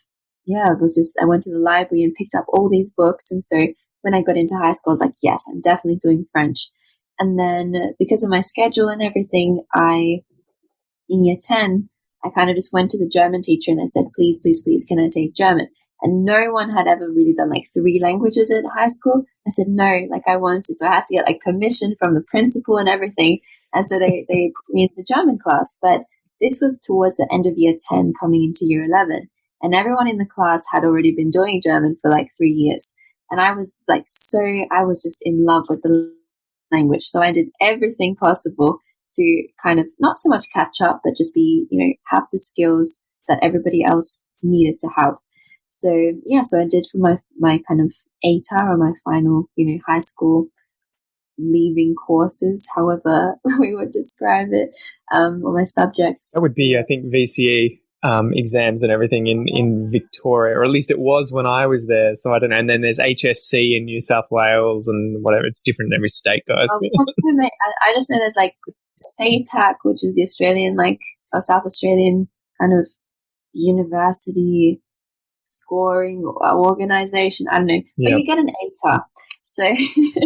I went to the library and picked up all these books. And so when I got into high school, I was like, yes, I'm definitely doing French. And then because of my schedule and everything, in year 10, I kind of just went to the German teacher and I said, please, please, please, can I take German? And no one had ever really done like 3 languages at high school. I said, no, like I wanted to. So I had to get like permission from the principal and everything. And so they put me in the German class. But this was towards the end of year 10 coming into year 11. And everyone in the class had already been doing German for like 3 years. And I was I was just in love with the language. So I did everything possible to kind of not so much catch up, but just be, have the skills that everybody else needed to have. So I did for my kind of ATAR, or my final, high school leaving courses, however we would describe it, or my subjects. That would be, I think, VCE exams and everything in Victoria, or at least it was when I was there. So I don't know. And then there's HSC in New South Wales and whatever. It's different in every state, guys. I just know there's like SATAC, which is the Australian, like, or South Australian kind of university scoring organization. I don't know. But you get an ATAR. So,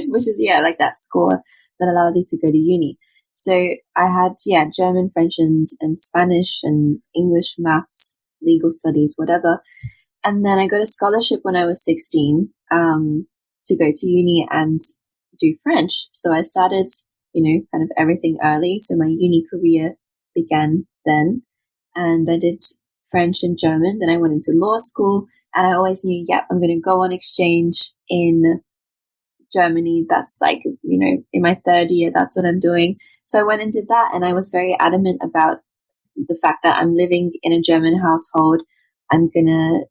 which is, like that score that allows you to go to uni. So I had, German, French, and Spanish, and English, maths, legal studies, whatever. And then I got a scholarship when I was 16 to go to uni and do French. So I started, kind of everything early. So my uni career began then. And I did French and German. Then I went into law school. And I always knew, I'm going to go on exchange in Germany. That's like, in my third year, that's what I'm doing. So I went and did that, and I was very adamant about the fact that I'm living in a German household. I'm gonna,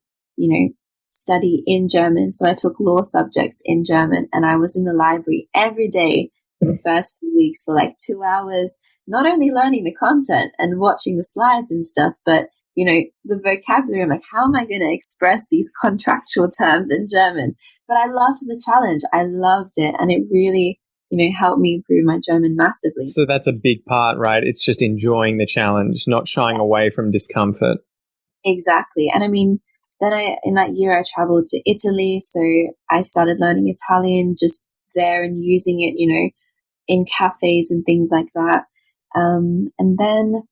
study in German. So I took law subjects in German, and I was in the library every day for the first few weeks for like 2 hours, not only learning the content and watching the slides and stuff, but the vocabulary. I'm like, how am I going to express these contractual terms in German? But I loved the challenge. I loved it. And it really, helped me improve my German massively. So that's a big part, right? It's just enjoying the challenge, not shying away from discomfort. Exactly. And I mean, then in that year, I traveled to Italy. So I started learning Italian just there and using it, in cafes and things like that. And then,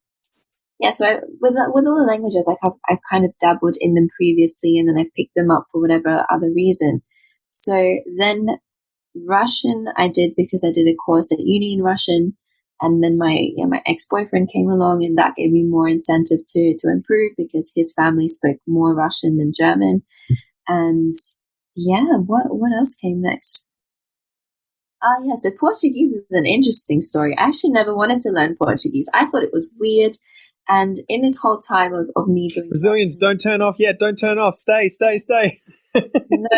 so with all the languages, I kind of dabbled in them previously, and then I picked them up for whatever other reason. So then Russian I did because I did a course at uni in Russian, and then my ex-boyfriend came along, and that gave me more incentive to improve because his family spoke more Russian than German. And what else came next? So Portuguese is an interesting story. I actually never wanted to learn Portuguese. I thought it was weird. And in this whole time of me doing Brazilians, don't turn off yet. Don't turn off. Stay. No.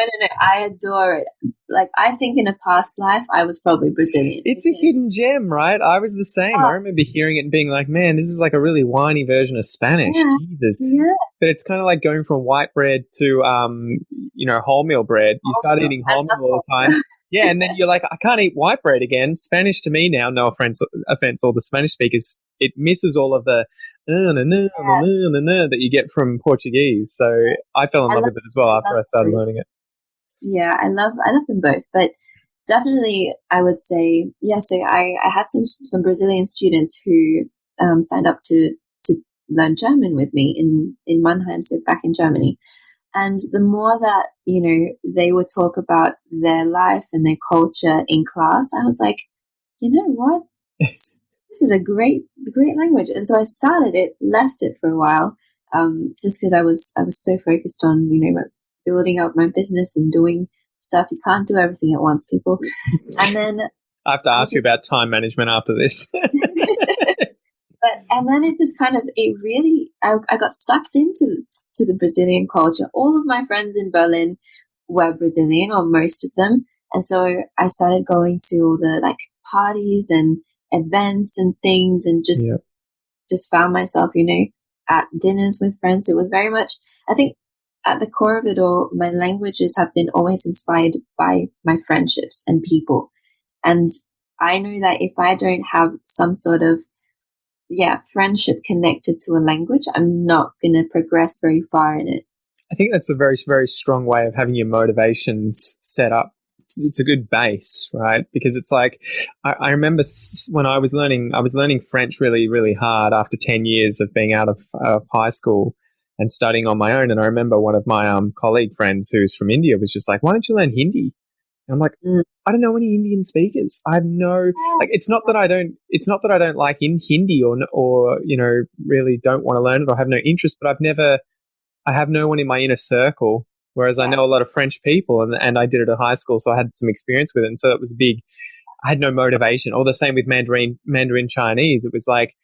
I adore it. Like, I think in a past life, I was probably Brazilian. It's a hidden gem, right? I was the same. I remember hearing it and being like, man, this is like a really whiny version of Spanish. Jesus. Yeah. But it's kind of like going from white bread to, wholemeal bread. You start eating wholemeal all the time. Yeah, and then you're like, I can't eat white bread again. Spanish to me now, no offense, all the Spanish speakers, it misses all of the that you get from Portuguese. So I fell in love with it as well after I started learning it. Yeah, I love them both, but definitely I would say, so I had some Brazilian students who signed up to learn German with me in Mannheim, so back in Germany. And the more that, they would talk about their life and their culture in class, I was like, you know what? This is a great language. And so I started it, left it for a while, just because I was so focused on, building up my business and doing stuff. You can't do everything at once, people. And then I have to ask you about time management after this. And then it just kind of, I got sucked into the Brazilian culture. All of my friends in Berlin were Brazilian, or most of them. And so I started going to all the like parties and events and things, and just found myself, at dinners with friends. It was very much, I think at the core of it all, my languages have been always inspired by my friendships and people. And I know that if I don't have some sort of friendship connected to a language, I'm not going to progress very far in it. I think that's a very, very strong way of having your motivations set up. It's a good base, right? Because it's like, I remember when I was learning French really, really hard after 10 years of being out of high school and studying on my own. And I remember one of my colleague friends who's from India was just like, why don't you learn Hindi? And I'm like, I don't know any Indian speakers. I have no, like, it's not that I don't like in Hindi or really don't want to learn it or have no interest, but I have no one in my inner circle. Whereas I know a lot of French people, and I did it at high school, so I had some experience with it. And so it was big. I had no motivation. Or the same with Mandarin Chinese. It was like,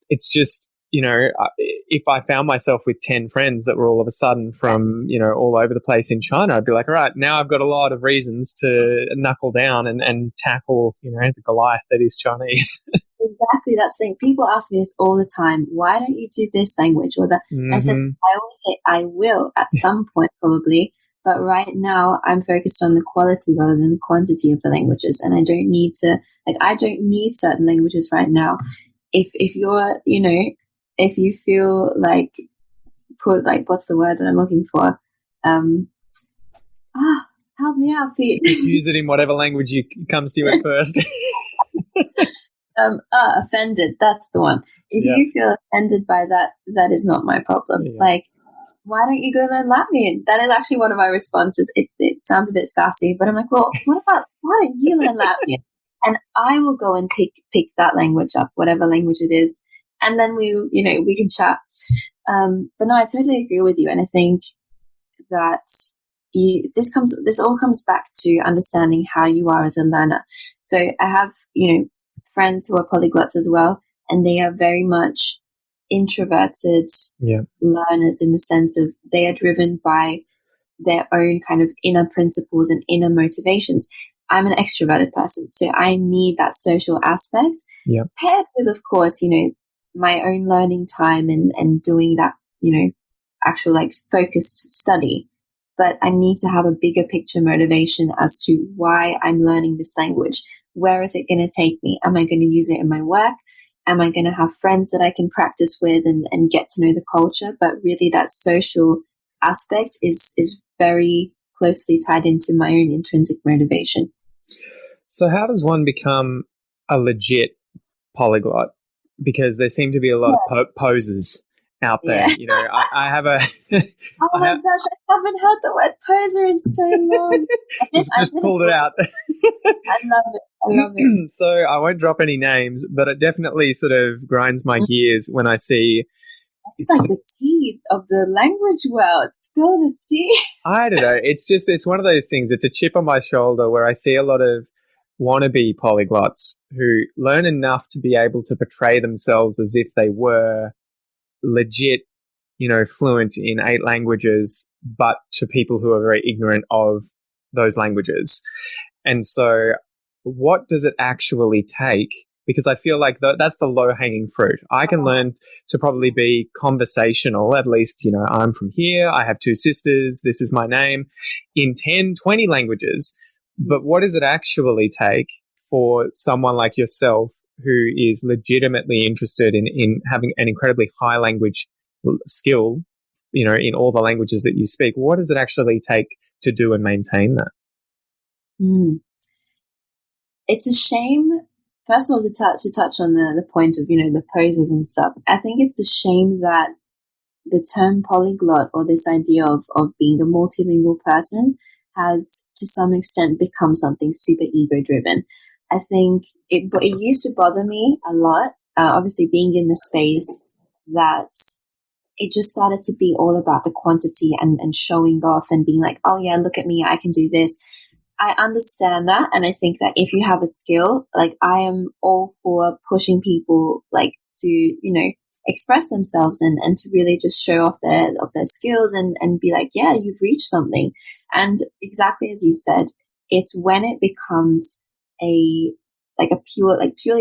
it's just, if I found myself with 10 friends that were all of a sudden from, all over the place in China, I'd be like, all right, now I've got a lot of reasons to knuckle down and tackle, the Goliath that is Chinese. Exactly, that's the thing. People ask me this all the time. Why don't you do this language or that? Mm-hmm. I said, I always say I will at some point probably, but right now I'm focused on the quality rather than the quantity of the languages, and I don't need to, I don't need certain languages right now. If you're, if you feel like, what's the word that I'm looking for? Help me out, Pete. Just use it in whatever language comes to you at first. Offended, that's the one. If you feel offended by that, that is not my problem. Yeah. Why don't you go learn Latvian? That is actually one of my responses. It sounds a bit sassy, but I'm like, well, why don't you learn Latvian? And I will go and pick that language up, whatever language it is, and then we can chat. But no, I totally agree with you, and I think that this all comes back to understanding how you are as a learner. So I have friends who are polyglots as well, and they are very much introverted learners in the sense of they are driven by their own kind of inner principles and inner motivations. I'm an extroverted person, so I need that social aspect paired with, of course, my own learning time and doing that, actual focused study. But I need to have a bigger picture motivation as to why I'm learning this language. Where is it going to take me? Am I going to use it in my work? Am I going to have friends that I can practice with and get to know the culture? But really that social aspect is very closely tied into my own intrinsic motivation. So how does one become a legit polyglot? Because there seem to be a lot of posers out there. I have a... oh my gosh, I haven't heard the word poser in so long. just pulled it out. I love it. So I won't drop any names, but it definitely sort of grinds my gears when I see... This is like the tea of the language world. Spill the tea. I don't know. It's one of those things. It's a chip on my shoulder where I see a lot of wannabe polyglots who learn enough to be able to portray themselves as if they were legit, fluent in 8 languages, but to people who are very ignorant of those languages. And so what does it actually take? Because I feel like that's the low-hanging fruit. I can learn to probably be conversational, at least, I'm from here, I have 2 sisters, this is my name, in 10, 20 languages. But what does it actually take for someone like yourself who is legitimately interested in having an incredibly high language skill, in all the languages that you speak? What does it actually take to do and maintain that? It's a shame, first of all, to touch on the point of, the poses and stuff. I think it's a shame that the term polyglot, or this idea of being a multilingual person, has to some extent become something super ego-driven. I think it used to bother me a lot, obviously being in the space, that it just started to be all about the quantity and showing off and being like, oh yeah, look at me, I can do this. I understand that, and I think that if you have a skill, I am all for pushing people to, express themselves and to really just show off their skills and be like, yeah, you've reached something. And exactly as you said, it's when it becomes purely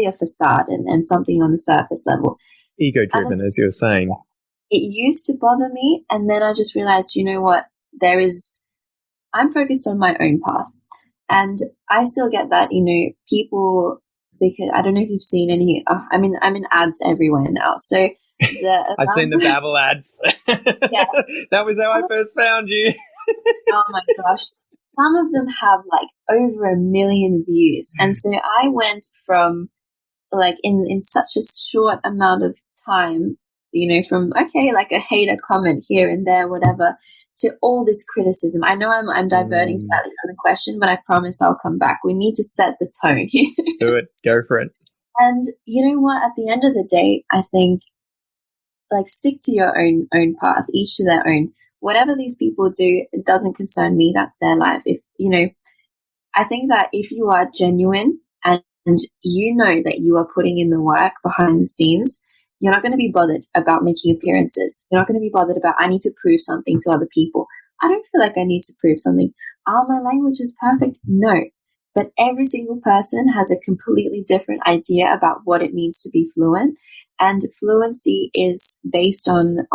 a facade and something on the surface level. Ego-driven, as you were saying. It used to bother me, and then I just realized, you know what, I'm focused on my own path. And I still get that, people, because I don't know if you've seen any, I'm in ads everywhere now. So I've seen the Babel ads. Yeah. That was how I first found you. Oh my gosh. Some of them have over 1 million views. And so I went from in such a short amount of time, from, okay, a hater comment here and there, whatever, to all this criticism. I know I'm diverting slightly from the question, but I promise I'll come back. We need to set the tone here. Do it. Go for it. And you know what? At the end of the day, I think, stick to your own path, each to their own. Whatever these people do, it doesn't concern me. That's their life. If, I think that if you are genuine and you know that you are putting in the work behind the scenes, You're not going to be bothered about making appearances. You're not going to be bothered about, I need to prove something to other people. I don't feel like I need to prove something. Are my languages perfect? No. But every single person has a completely different idea about what it means to be fluent. And fluency is based on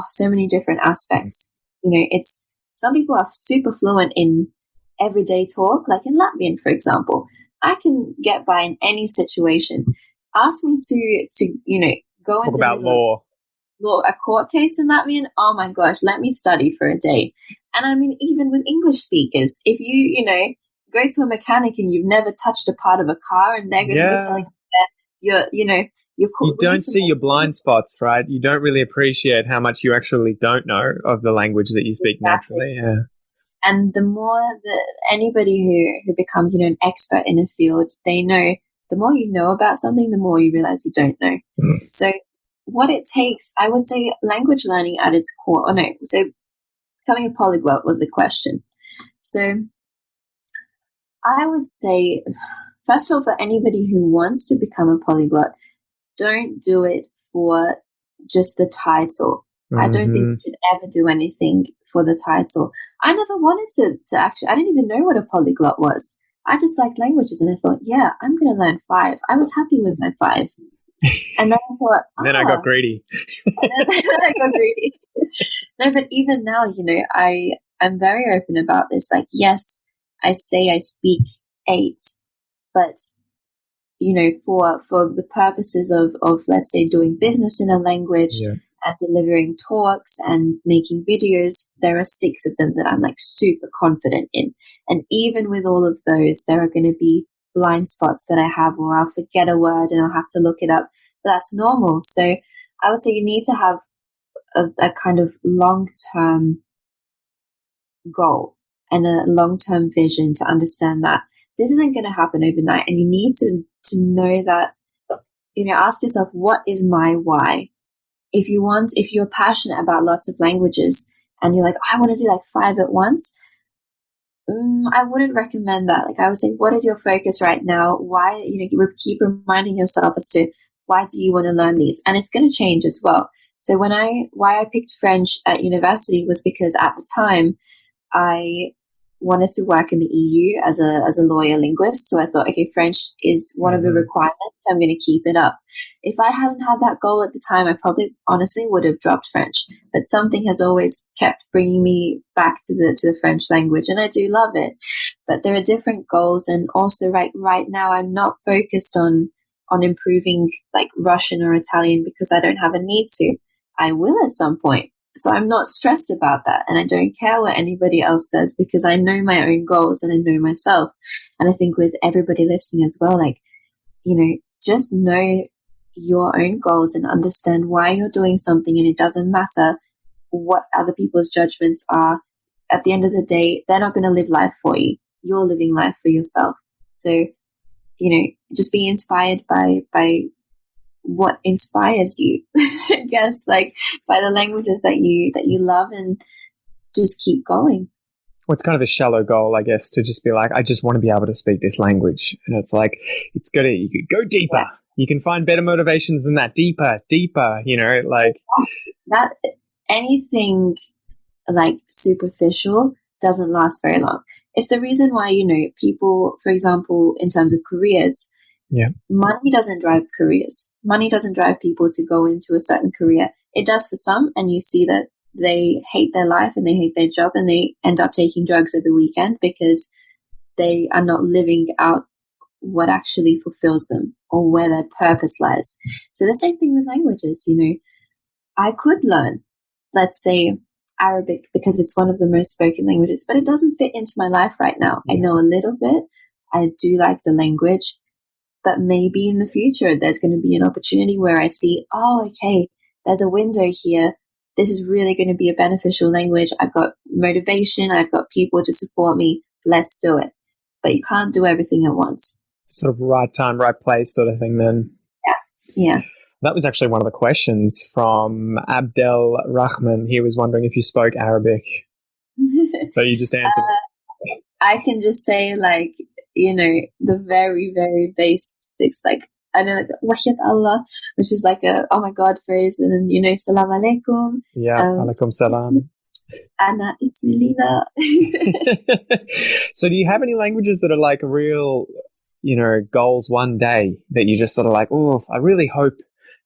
so many different aspects. It's some people are super fluent in everyday talk, like in Latvian, for example. I can get by in any situation. Ask me to go and Talk about deliver a court case in Latvian. Oh my gosh, let me study for a day. And I mean, even with English speakers, if you go to a mechanic and you've never touched a part of a car, and they're going to be telling you that you're cool. You don't see your blind spots, right? You don't really appreciate how much you actually don't know of the language that you speak naturally. Yeah. And the more that anybody who becomes, an expert in a field, they know, the more you know about something, the more you realize you don't know. So what it takes, I would say language learning at its core, so becoming a polyglot was the question. So I would say, first of all, for anybody who wants to become a polyglot, don't do it for just the title. I don't think you should ever do anything for the title. I never wanted to actually, I didn't even know what a polyglot was. I just liked languages, and I thought, yeah, I'm going to learn 5. I was happy with my 5. And then I thought, then I got greedy. And then I got greedy. No, but even now, I'm very open about this. Like, yes, I say I speak 8, but for the purposes of let's say doing business in a language and delivering talks and making videos, there are 6 of them that I'm like super confident in. And even with all of those, there are going to be blind spots that I have, or I'll forget a word and I'll have to look it up. But that's normal. So I would say you need to have a kind of long-term goal and a long-term vision to understand that this isn't going to happen overnight. And you need to know that, ask yourself, what is my why? If you're passionate about lots of languages and you're like, I want to do like 5 at once, I wouldn't recommend that. Like, I would say, what is your focus right now? Why, you keep reminding yourself as to why do you want to learn these? And it's going to change as well. So why I picked French at university was because at the time I wanted to work in the EU as a lawyer linguist. So I thought, okay, French is one of the requirements, so I'm going to keep it up. If I hadn't had that goal at the time, I probably honestly would have dropped French. But something has always kept bringing me back to the French language, and I do love it. But there are different goals, and also right now I'm not focused on improving like Russian or Italian because I don't have a need to. I will at some point. So I'm not stressed about that, and I don't care what anybody else says because I know my own goals and I know myself. And I think with everybody listening as well, like, just know your own goals and understand why you're doing something, and it doesn't matter what other people's judgments are. At the end of the day, they're not going to live life for you. You're living life for yourself. So, just be inspired by what inspires you, I guess, like by the languages that you love, and just keep going. Well, it's kind of a shallow goal, I guess, to just be like, I just want to be able to speak this language. And it's like, you could go deeper. Yeah. You can find better motivations than that. Deeper, like that. Anything like superficial doesn't last very long. It's the reason why, people, for example, in terms of careers, money doesn't drive careers. Money doesn't drive people to go into a certain career. It does for some, and you see that they hate their life and they hate their job and they end up taking drugs every weekend because they are not living out what actually fulfills them or where their purpose lies. So the same thing with languages, I could learn, let's say, Arabic because it's one of the most spoken languages, but it doesn't fit into my life right now. I know a little bit. I do like the language. But maybe in the future, there's going to be an opportunity where I see, oh, okay, there's a window here. This is really going to be a beneficial language. I've got motivation. I've got people to support me. Let's do it. But you can't do everything at once. Sort of right time, right place sort of thing then. Yeah. That was actually one of the questions from Abdel Rahman. He was wondering if you spoke Arabic. So you just answered. I can just say, like, the very, very basics, like I know like Wahyat Allah, which is like a oh my God phrase, and then Salam alaikum. Yeah, alaikum salam. Ana ismi Lina. So do you have any languages that are like real, goals one day that you just sort of like, oh, I really hope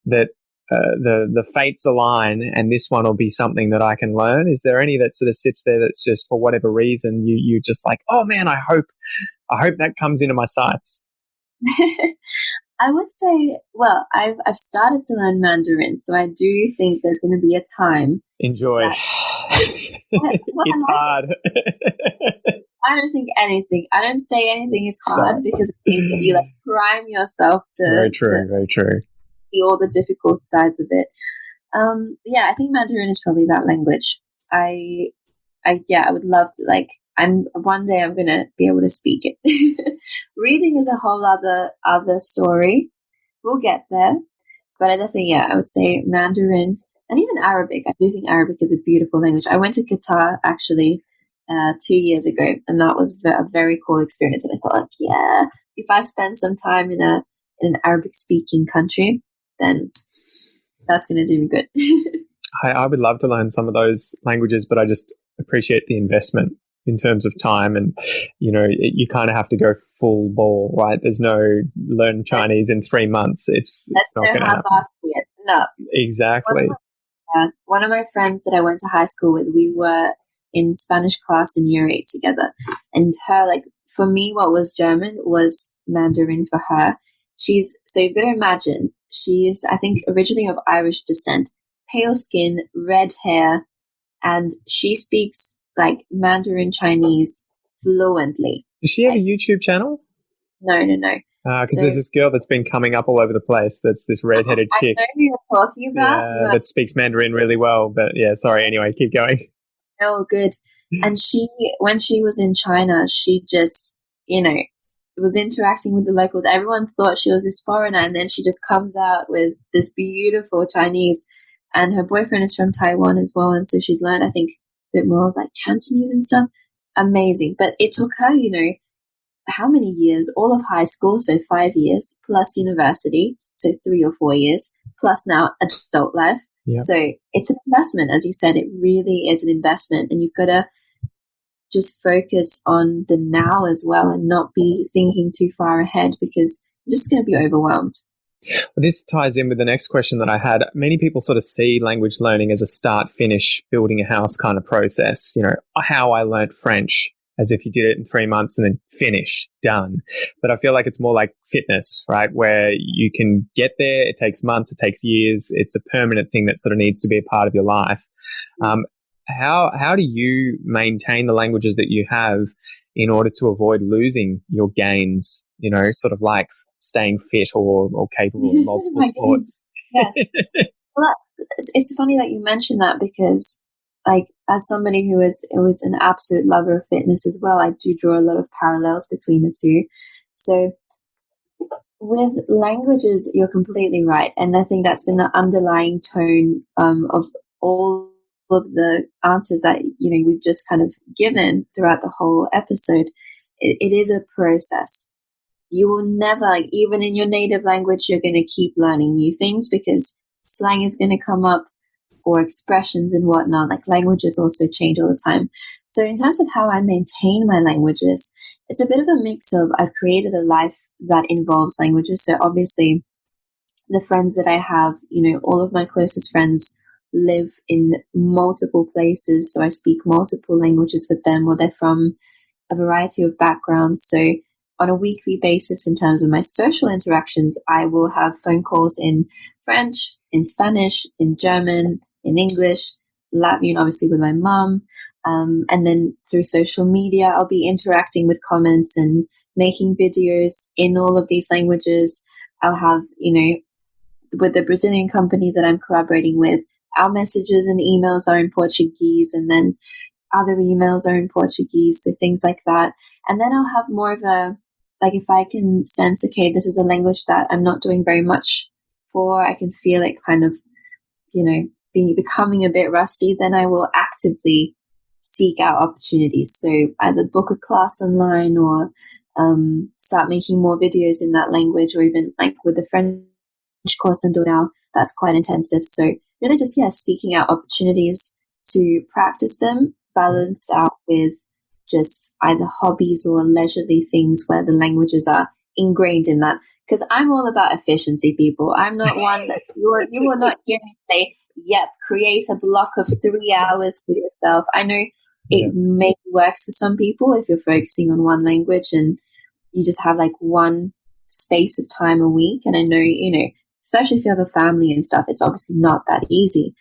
that the fates align and this one will be something that I can learn? Is there any that sort of sits there that's just for whatever reason you just like, oh man, I hope that comes into my sights? I would say, well, I've started to learn Mandarin, so I do think there's going to be a time. Enjoy. It's hard. I don't think anything. I don't say anything is hard because I think that you like prime yourself to. Very true. Very true. See all the difficult sides of it. Yeah, I think Mandarin is probably that language. I would love to like. One day I'm gonna be able to speak it. Reading is a whole other story. We'll get there, but I definitely I would say Mandarin and even Arabic. I do think Arabic is a beautiful language. I went to Qatar actually 2 years ago, and that was a very cool experience. And I thought, yeah, if I spend some time in an Arabic speaking country, then that's gonna do me good. I would love to learn some of those languages, but I just appreciate the investment in terms of time, and you kind of have to go full ball, right? There's no learn Chinese in 3 months. It's not going to happen. No, exactly. One of my friends that I went to high school with, we were in Spanish class in year 8 together, and her for me, what was German was Mandarin for her. So you've got to imagine, she is, I think, originally of Irish descent, pale skin, red hair, and she speaks like Mandarin Chinese fluently. Does she have a YouTube channel? No. Because there's this girl that's been coming up all over the place. That's this redheaded chick. I know who you're talking about. Yeah, that speaks Mandarin really well. But yeah, sorry. Anyway, keep going. Oh, good. And when she was in China, she just, was interacting with the locals. Everyone thought she was this foreigner, and then she just comes out with this beautiful Chinese. And her boyfriend is from Taiwan as well, and so she's learned, I think, bit more of like Cantonese and stuff. Amazing. But it took her, how many years? All of high school, so 5 years, plus university, so 3 or 4 years, plus now adult life. Yep. So it's an investment. As you said, it really is an investment, and you've got to just focus on the now as well and not be thinking too far ahead, because you're just going to be overwhelmed. Well, this ties in with the next question that I had. Many people sort of see language learning as a start-finish, building a house kind of process. How I learned French, as if you did it in 3 months and then finish, done. But I feel like it's more like fitness, right? Where you can get there. It takes months. It takes years. It's a permanent thing that sort of needs to be a part of your life. How do you maintain the languages that you have in order to avoid losing your gains, sort of like staying fit or capable of multiple sports? Yes. Well, it's funny that you mentioned that, because as somebody who was an absolute lover of fitness as well, I do draw a lot of parallels between the two. So with languages, you're completely right. And I think that's been the underlying tone of all of the answers that we've just kind of given throughout the whole episode. It is a process. You will never, even in your native language, you're going to keep learning new things, because slang is going to come up, or expressions and whatnot. Languages also change all the time. So in terms of how I maintain my languages, it's a bit of a mix of, I've created a life that involves languages. So obviously the friends that I have, all of my closest friends live in multiple places. So I speak multiple languages with them, or they're from a variety of backgrounds. So on a weekly basis, in terms of my social interactions, I will have phone calls in French, in Spanish, in German, in English, Latvian, obviously with my mum. And then through social media, I'll be interacting with comments and making videos in all of these languages. I'll have, with the Brazilian company that I'm collaborating with, our messages and emails are in Portuguese, and then other emails are in Portuguese, so things like that. And then I'll have more of a, if I can sense, okay, this is a language that I'm not doing very much for, I can feel it kind of, becoming a bit rusty, then I will actively seek out opportunities. So either book a class online, or start making more videos in that language, or even like with the French course I'm doing now, that's quite intensive. So really just, seeking out opportunities to practice them, balanced out with just either hobbies or leisurely things where the languages are ingrained in that. Because I'm all about efficiency, people. I'm not one that you will not hear me say, yep, create a block of 3 hours for yourself. I know it maybe works for some people if you're focusing on one language and you just have like one space of time a week. And I know, especially if you have a family and stuff, it's obviously not that easy.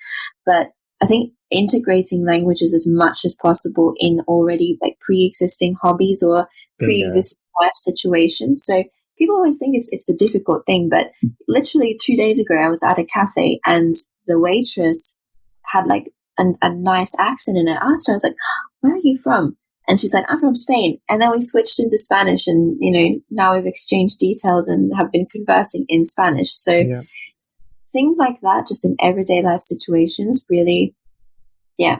But I think integrating languages as much as possible in already like pre-existing hobbies or pre-existing life situations. So people always think it's a difficult thing, but literally 2 days ago, I was at a cafe and the waitress had like a nice accent, and I asked her, I was like, where are you from? And she's like, I'm from Spain. And then we switched into Spanish, and, now we've exchanged details and have been conversing in Spanish. So things like that, just in everyday life situations, really,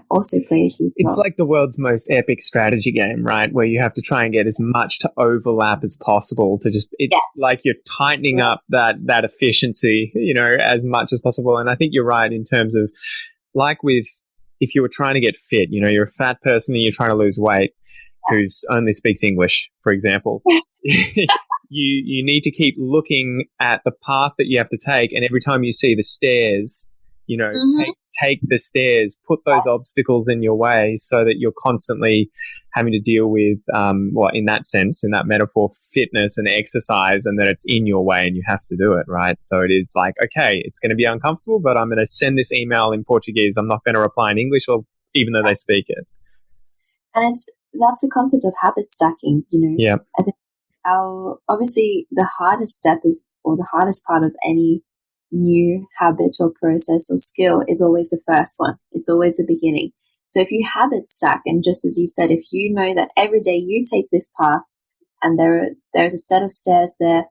also play a huge role. It's like the world's most epic strategy game, right? Where you have to try and get as much to overlap as possible to just, it's like you're tightening up that efficiency, as much as possible. And I think you're right in terms of, like with, if you were trying to get fit, you're a fat person and you're trying to lose weight who's only speaks English, for example. You need to keep looking at the path that you have to take, and every time you see the stairs, take the stairs, put those obstacles in your way so that you're constantly having to deal with, in that sense, in that metaphor, fitness and exercise, and that it's in your way and you have to do it, right? So it is like, okay, it's going to be uncomfortable, but I'm going to send this email in Portuguese. I'm not going to reply in English, or even though they speak it. And that's the concept of habit stacking, Yeah. I think obviously the hardest step is, or the hardest part of any new habit or process or skill is always the first one. It's always the beginning. So if you habit stack, and just as you said, if you know that every day you take this path and there's a set of stairs there,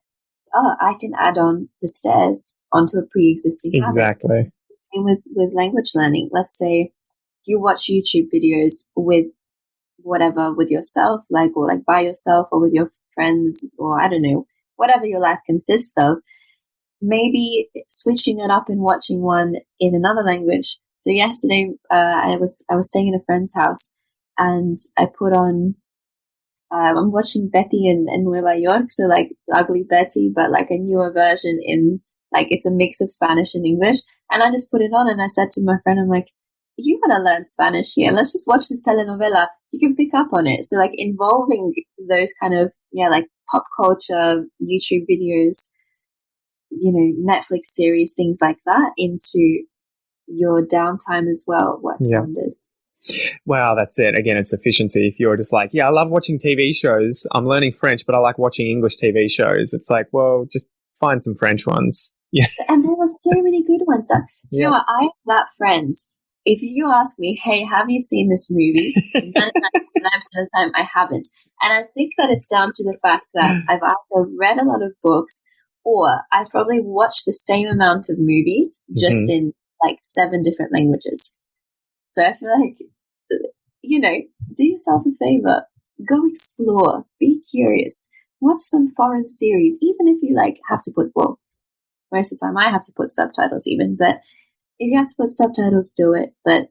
I can add on the stairs onto a pre-existing habit. Exactly. Same with language learning. Let's say you watch YouTube videos with yourself, or by yourself, or with your friends, or I don't know, whatever your life consists of. Maybe switching it up and watching one in another language. So yesterday, I was staying in a friend's house, and I put on. I'm watching Betty in Nueva York, so like Ugly Betty, but like a newer version in like it's a mix of Spanish and English. And I just put it on, and I said to my friend, I'm like, you want to learn Spanish here? Let's just watch this telenovela. You can pick up on it. So like involving those kind of like pop culture YouTube videos, Netflix series, things like that into your downtime as well works wonders. Wow, that's it. Again, it's efficiency. If you're just like, I love watching TV shows. I'm learning French, but I like watching English TV shows. It's like, well, just find some French ones. Yeah. And there are so many good ones. Do you know what? I have that friend. If you ask me, hey, have you seen this movie? 99% of the time, I haven't. And I think that it's down to the fact that I've either read a lot of books, or I've probably watched the same amount of movies, just in like 7 different languages. So I feel like, do yourself a favor, go explore, be curious, watch some foreign series, even if you have to put, most of the time I have to put subtitles even, but if you have to put subtitles, do it. But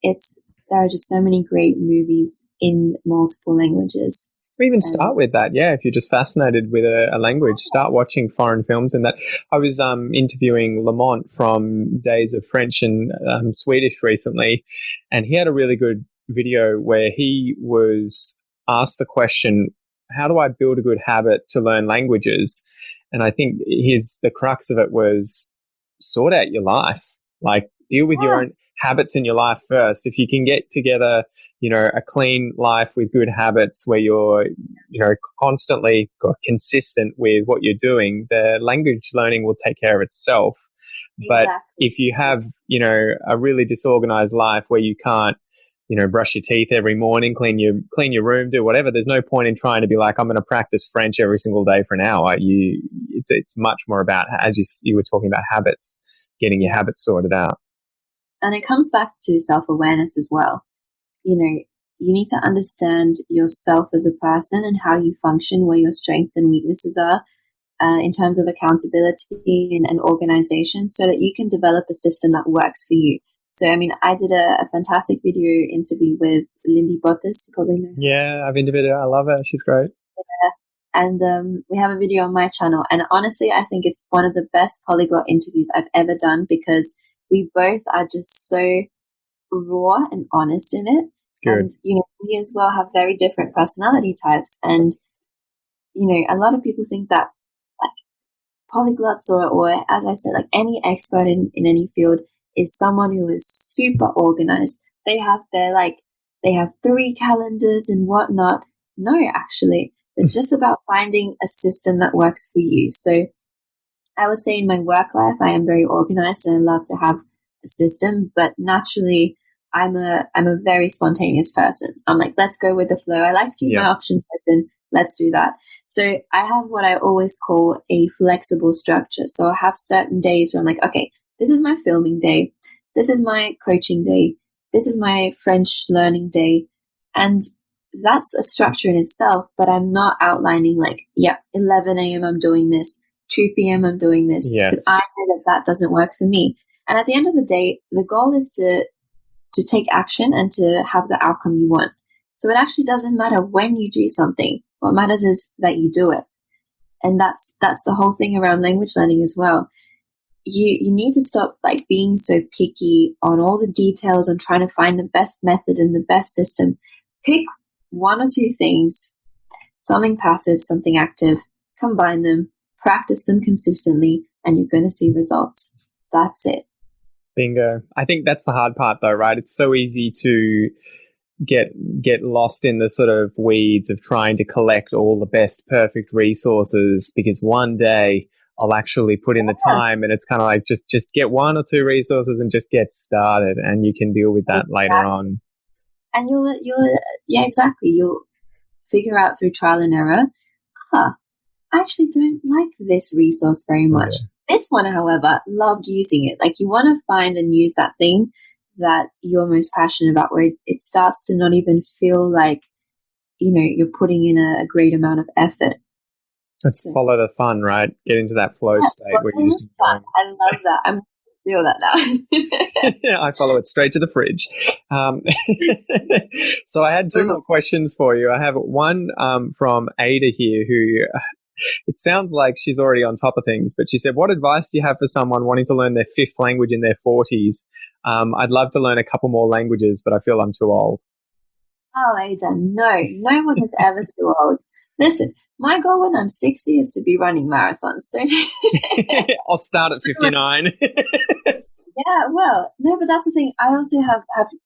there are just so many great movies in multiple languages. Or even start with that, if you're just fascinated with a language, start watching foreign films. And that I was interviewing Lamont from Days of French and Swedish recently, and he had a really good video where he was asked the question, how do I build a good habit to learn languages? And I think the crux of it was sort out your life, like deal with your own habits in your life first. If you can get together, a clean life with good habits where you're, constantly consistent with what you're doing, the language learning will take care of itself. But if you have, a really disorganized life where you can't, brush your teeth every morning, clean your room, do whatever, there's no point in trying to be like, I'm going to practice French every single day for an hour. It's much more about, as you were talking about, habits, getting your habits sorted out. And it comes back to self-awareness as well. you need to understand yourself as a person and how you function, where your strengths and weaknesses are, in terms of accountability and organization, so that you can develop a system that works for you. So, I mean, I did a fantastic video interview with Lindy Bottas, you probably know her. Yeah, I've interviewed her. I love her. She's great. And we have a video on my channel. And honestly, I think it's one of the best polyglot interviews I've ever done, because we both are just so raw and honest in it. Good. And, we as well have very different personality types. And, a lot of people think that like polyglots or as I said, like any expert in any field is someone who is super organized. They have they have 3 calendars and whatnot. No, actually. It's just about finding a system that works for you. So I would say in my work life, I am very organized and I love to have a system, but naturally I'm a very spontaneous person. I'm like, let's go with the flow. I like to keep my options open. Let's do that. So I have what I always call a flexible structure. So I have certain days where I'm like, okay, this is my filming day. This is my coaching day. This is my French learning day. And that's a structure in itself, but I'm not outlining 11 a.m. I'm doing this, 2 p.m. I'm doing this, because I know that doesn't work for me. And at the end of the day, the goal is to take action and to have the outcome you want. So it actually doesn't matter when you do something. What matters is that you do it. And that's the whole thing around language learning as well. You need to stop being so picky on all the details and trying to find the best method and the best system. Pick 1 or 2 things, something passive, something active, combine them, practice them consistently, and you're going to see results. That's it. Bingo. I think that's the hard part though, right? It's so easy to get lost in the sort of weeds of trying to collect all the best perfect resources, because one day I'll actually put in the time, and it's kind of like just get 1 or 2 resources and just get started, and you can deal with that later on. And you'll figure out through trial and error, I actually don't like this resource very much. Yeah. This one, however, loved using it. You want to find and use that thing that you're most passionate about, where it starts to not even feel like, you're putting in a great amount of effort. Let's follow the fun, right? Get into that flow state where you're just enjoying. I love that. I'm going to steal that now. Yeah, I follow it straight to the fridge. So I had 2 more questions for you. I have one from Ada here, who it sounds like she's already on top of things, but she said, what advice do you have for someone wanting to learn their 5th language in their 40s? I'd love to learn a couple more languages, but I feel I'm too old. Oh, Ada, no one is ever too old. Listen, my goal when I'm 60 is to be running marathons. So I'll start at 59. Yeah, well, no, but that's the thing. I also have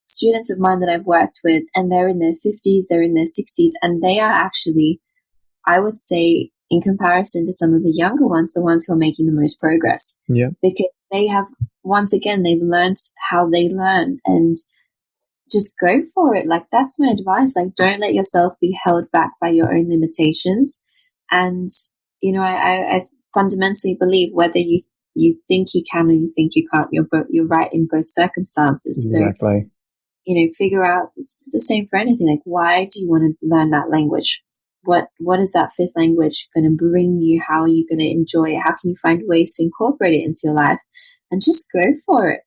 students of mine that I've worked with, and they're in their 50s, they're in their 60s, and they are actually, I would say, in comparison to some of the younger ones, the ones who are making the most progress. Yeah. Because they have, once again, they've learned how they learn, and just go for it. That's my advice. Don't let yourself be held back by your own limitations. And, I fundamentally believe whether you think you can or you think you can't, you're right in both circumstances. Exactly. So, figure out, it's the same for anything. Why do you want to learn that language? What is that 5th language going to bring you? How are you going to enjoy it? How can you find ways to incorporate it into your life? And just go for it.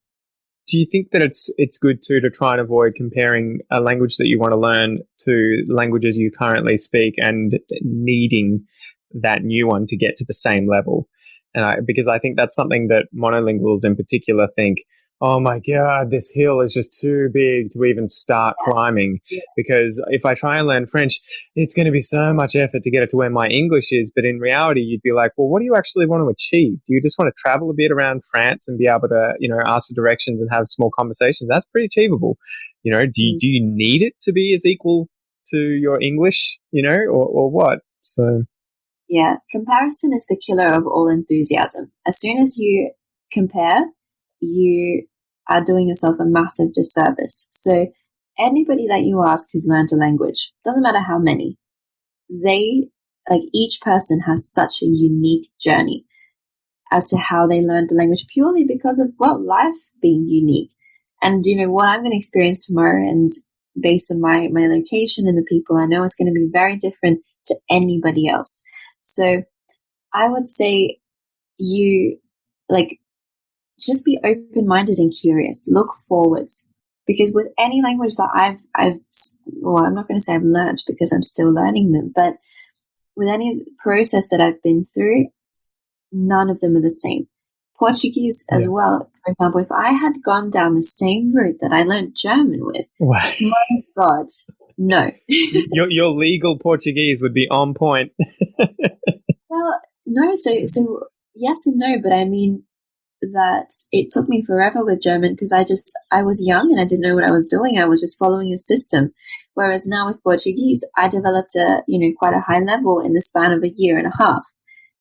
Do you think that it's good too to try and avoid comparing a language that you want to learn to languages you currently speak and needing that new one to get to the same level? And because I think that's something that monolinguals in particular think, oh my God, this hill is just too big to even start climbing. Yeah. Because if I try and learn French, it's going to be so much effort to get it to where my English is. But in reality, you'd be like, well, what do you actually want to achieve? Do you just want to travel a bit around France and be able to, ask for directions and have small conversations? That's pretty achievable. Do you need it to be as equal to your English, or what? So. Yeah, comparison is the killer of all enthusiasm. As soon as you compare, you are doing yourself a massive disservice. So anybody that you ask who's learned a language, doesn't matter how many, each person has such a unique journey as to how they learned the language, purely because of, life being unique. And what I'm going to experience tomorrow and based on my location and the people I know, is going to be very different to anybody else. So I would say you like just be open-minded and curious. Look forwards, because with any language that I'm not going to say I've learned because I'm still learning them, but with any process that I've been through, none of them are the same. Portuguese as well. For example, if I had gone down the same route that I learned German with, Wow. my God, no. Your legal Portuguese would be on point. Well, no. So yes and no, but I mean that it took me forever with German because I was young and I didn't know what I was doing. I was just following a system. Whereas now with Portuguese, I developed quite a high level in the span of a year and a half,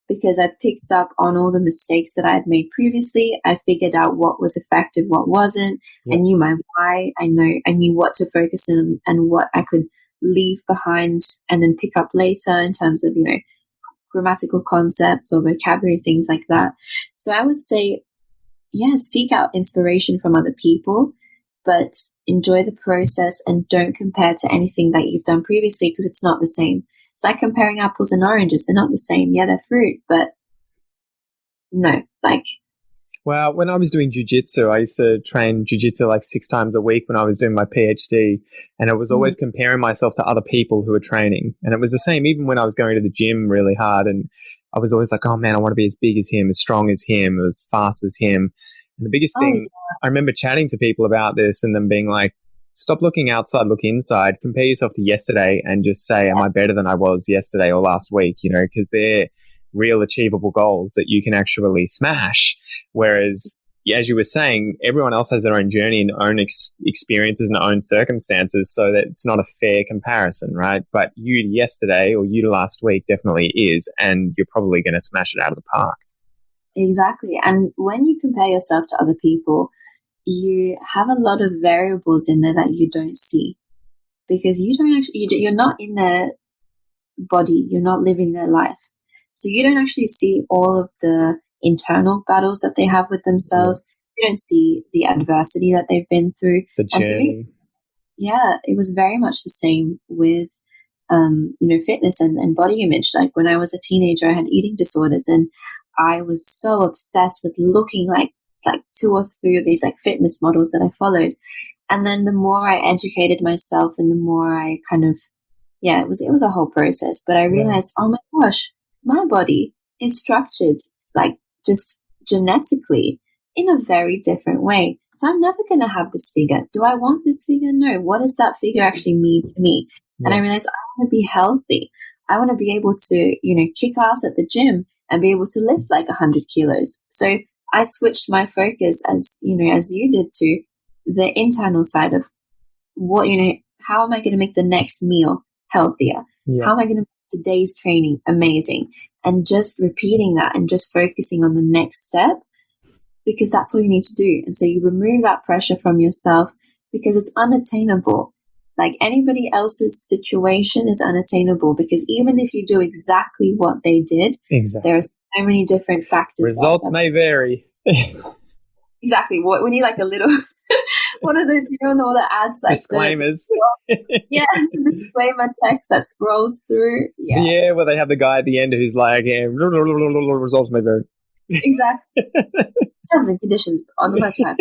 because I picked up on all the mistakes that I had made previously. I figured out what was effective, what wasn't. I knew my why. I knew what to focus on and what I could leave behind and then pick up later in terms of, grammatical concepts or vocabulary, things like that. So I would say, seek out inspiration from other people, but enjoy the process and don't compare to anything that you've done previously, because it's not the same. It's like comparing apples and oranges. They're not the same. Yeah, they're fruit, but no, Well, when I was doing jiu-jitsu, I used to train jiu-jitsu like 6 times a week when I was doing my PhD, and I was always comparing myself to other people who were training. And it was the same even when I was going to the gym really hard, and I was always like, oh man, I want to be as big as him, as strong as him, as fast as him. And the biggest thing, I remember chatting to people about this and them being like, stop looking outside, look inside, compare yourself to yesterday and just say, am I better than I was yesterday or last week? Because they're real achievable goals that you can actually smash. Whereas, as you were saying, everyone else has their own journey and own experiences and own circumstances, so that it's not a fair comparison, right? But you yesterday or you last week definitely is, and you're probably going to smash it out of the park. Exactly. And when you compare yourself to other people, you have a lot of variables in there that you don't see, because you're not in their body, you're not living their life. So you don't actually see all of the internal battles that they have with themselves. You don't see the adversity that they've been through. The journey. It was very much the same with, fitness and body image. Like when I was a teenager, I had eating disorders, and I was so obsessed with looking like 2 or 3 of these like fitness models that I followed. And then the more I educated myself and the more I kind of, it was a whole process. But I realized, oh my gosh, my body is structured like just genetically in a very different way. So I'm never going to have this figure. Do I want this figure? No. What does that figure actually mean to me? And I realized I want to be healthy. I want to be able to, kick ass at the gym and be able to lift like 100 kilos. So I switched my focus, as you did, to the internal side of what, how am I going to make the next meal healthier? How am I going to make today's training amazing? And just repeating that and just focusing on the next step, because that's all you need to do. And so you remove that pressure from yourself, because it's unattainable. Like anybody else's situation is unattainable, because even if you do exactly what they did, there are so many different factors. Results may vary. Exactly. We need like a little one of those, in all the ads, like disclaimers. Disclaimer text that scrolls through. Yeah, where they have the guy at the end who's like, results may vary. Exactly. Terms and conditions on the website.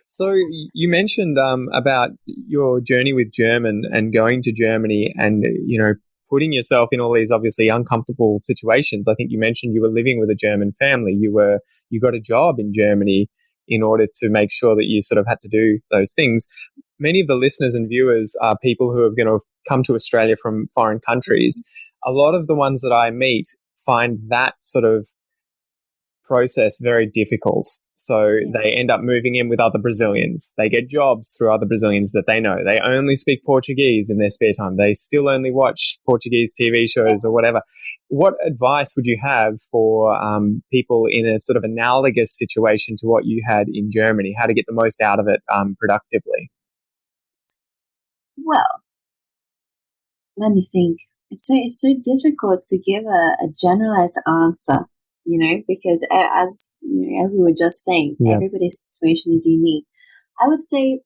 So you mentioned about your journey with German and going to Germany and, putting yourself in all these obviously uncomfortable situations. I think you mentioned you were living with a German family. You got a job in Germany in order to make sure that you sort of had to do those things. Many of the listeners and viewers are people who are going to come to Australia from foreign countries. A lot of the ones that I meet find that sort of process very difficult. So they end up moving in with other Brazilians. They get jobs through other Brazilians that they know. They only speak Portuguese in their spare time. They still only watch Portuguese TV shows or whatever. What advice would you have for people in a sort of analogous situation to what you had in Germany? How to get the most out of it productively? Well, let me think. It's so difficult to give a generalized answer. Because as we were just saying, everybody's situation is unique. I would say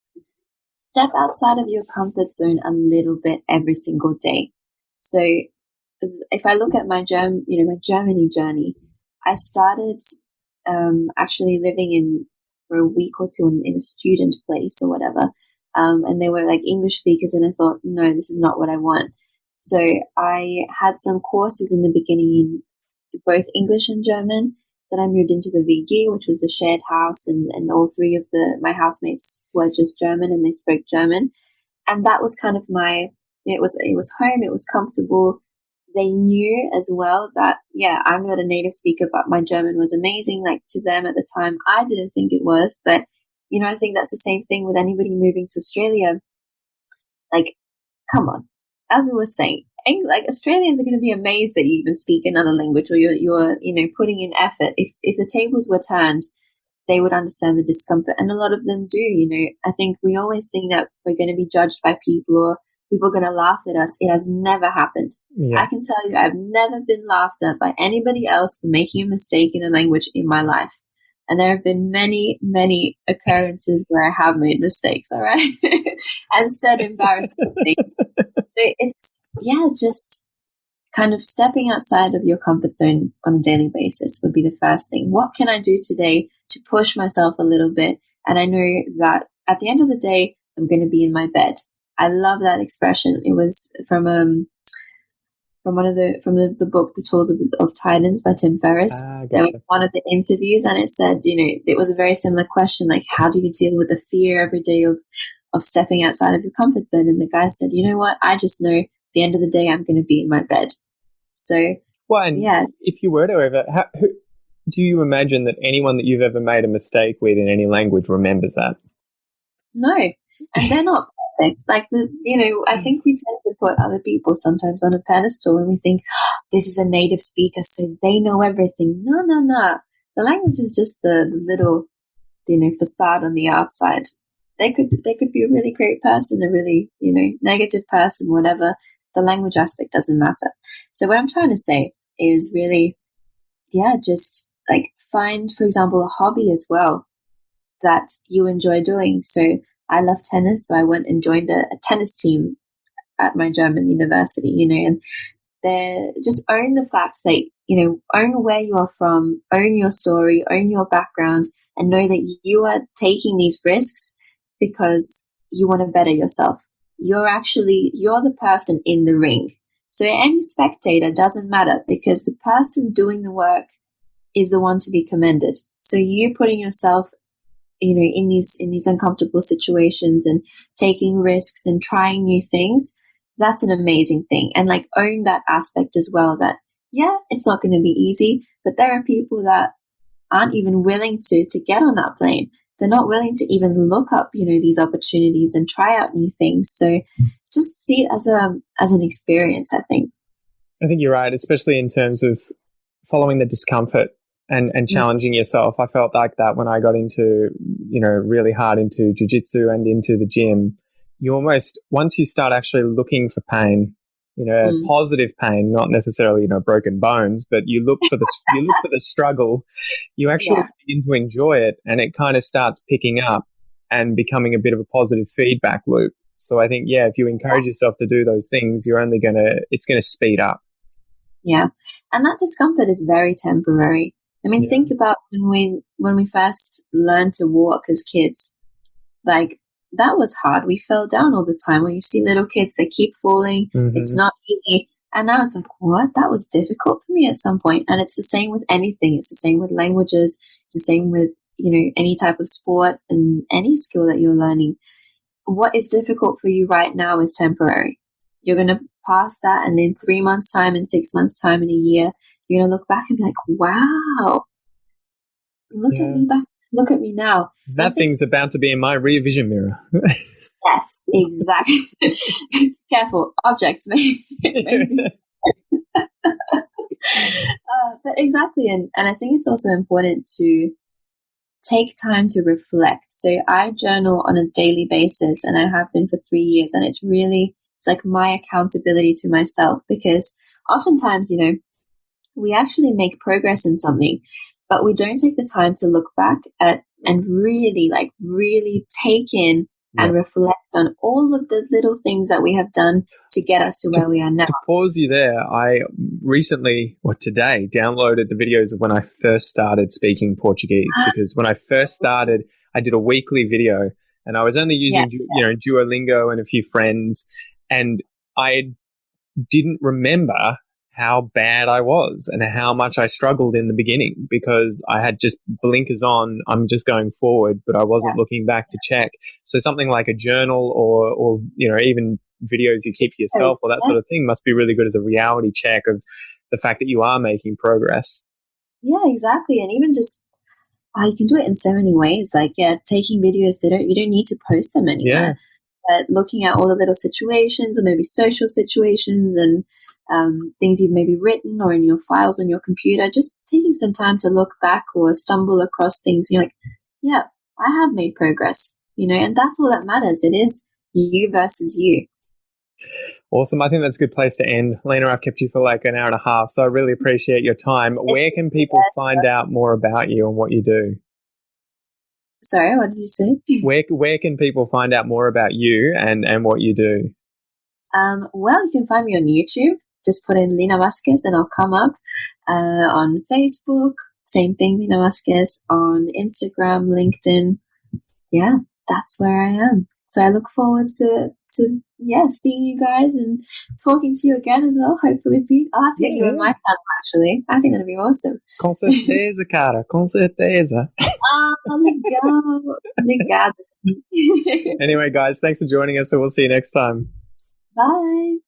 step outside of your comfort zone a little bit every single day. So if I look at my my Germany journey, I started actually living in for a week or two in a student place or whatever, and they were like English speakers, and I thought, no, this is not what I want. So I had some courses in the beginning in both English and German. Then I moved into the WG, which was the shared house, and all three of my housemates were just German and they spoke German. And that was kind of it was home, it was comfortable. They knew as well that, yeah, I'm not a native speaker, but my German was amazing. Like, to them at the time, I didn't think it was. But, I think that's the same thing with anybody moving to Australia. Like, come on. As we were saying, like, Australians are going to be amazed that you even speak another language, or you're putting in effort. If the tables were turned, they would understand the discomfort. And a lot of them do. I think we always think that we're going to be judged by people, or people are going to laugh at us. It has never happened. Yeah. I can tell you, I've never been laughed at by anybody else for making a mistake in a language in my life. And there have been many, many occurrences where I have made mistakes, all right? And said embarrassing things. So it's, just kind of stepping outside of your comfort zone on a daily basis would be the first thing. What can I do today to push myself a little bit? And I know that at the end of the day, I'm going to be in my bed. I love that expression. It was from the book The Tools of Titans by Tim Ferriss. Gotcha. There was one of the interviews, and it said, it was a very similar question, like, how do you deal with the fear every day of stepping outside of your comfort zone? And the guy said, you know what? I just know at the end of the day, I'm going to be in my bed. So, well, and if you were to ever, do you imagine that anyone that you've ever made a mistake with in any language remembers that? No, and they're not perfect. Like, I think we tend to put other people sometimes on a pedestal, and we think, this is a native speaker, so they know everything. No. The language is just the little, facade on the outside. They could be a really great person, a really, negative person, whatever. The language aspect doesn't matter. So what I'm trying to say is really, just like find, for example, a hobby as well that you enjoy doing. So I love tennis, so I went and joined a tennis team at my German university, and they just own the fact that, own where you are from, own your story, own your background, and know that you are taking these risks because you want to better yourself. You're the person in the ring. So any spectator doesn't matter, because the person doing the work is the one to be commended. So you putting yourself, in these uncomfortable situations and taking risks and trying new things, that's an amazing thing. And like, own that aspect as well, that, it's not going to be easy, but there are people that aren't even willing to get on that plane. They're not willing to even look up, these opportunities and try out new things. So just see it as an experience, I think. I think you're right, especially in terms of following the discomfort and challenging yourself. I felt like that when I got into, really hard into jiu-jitsu and into the gym. You almost, once you start actually looking for pain, positive pain, not necessarily, broken bones, but you look for the struggle, you actually begin to enjoy it, and it kind of starts picking up and becoming a bit of a positive feedback loop. So I think, if you encourage yourself to do those things, it's going to speed up. Yeah. And that discomfort is very temporary. I mean, think about when we first learned to walk as kids, like, that was hard. We fell down all the time. When you see little kids, they keep falling. Mm-hmm. It's not easy. And now it's like, what? That was difficult for me at some point. And it's the same with anything. It's the same with languages. It's the same with, any type of sport and any skill that you're learning. What is difficult for you right now is temporary. You're going to pass that, and in 3 months' time, in 6 months' time, in a year, you're going to look back and be like, wow, look at me back. Look at me now. That thing's about to be in my rear vision mirror. Yes, exactly. Careful, objects maybe. But exactly, and I think it's also important to take time to reflect. So I journal on a daily basis, and I have been for 3 years, and it's like my accountability to myself, because oftentimes, we actually make progress in something, but we don't take the time to look back at and really take in and reflect on all of the little things that we have done to get us to where we are now. To pause you there, I recently, or today, downloaded the videos of when I first started speaking Portuguese, because when I first started, I did a weekly video and I was only using Duolingo and a few friends, and I didn't remember how bad I was and how much I struggled in the beginning, because I had just blinkers on. I'm just going forward, but I wasn't looking back to check. So something like a journal or even videos you keep for yourself or that sort of thing must be really good as a reality check of the fact that you are making progress. Yeah, exactly. And even just you can do it in so many ways. Like taking videos, you don't need to post them anywhere. But looking at all the little situations, or maybe social situations, and things you've maybe written or in your files on your computer, just taking some time to look back or stumble across things. You're like, yeah, I have made progress, and that's all that matters. It is you versus you. Awesome. I think that's a good place to end. Lina, I've kept you for like an hour and a half, so I really appreciate your time. Where can people find out more about you and what you do? Sorry, what did you say? Where can people find out more about you and what you do? Well, you can find me on YouTube. Just put in Lina Vásquez and I'll come up. On Facebook, same thing, Lina Vásquez. On Instagram, LinkedIn. Yeah, that's where I am. So I look forward to seeing you guys and talking to you again as well. Hopefully, Pete. I'll have to get you on my channel, actually. I think that'd be awesome. Com certeza, cara. Com certeza. Legal. Obrigada. Anyway, guys, thanks for joining us, and we'll see you next time. Bye.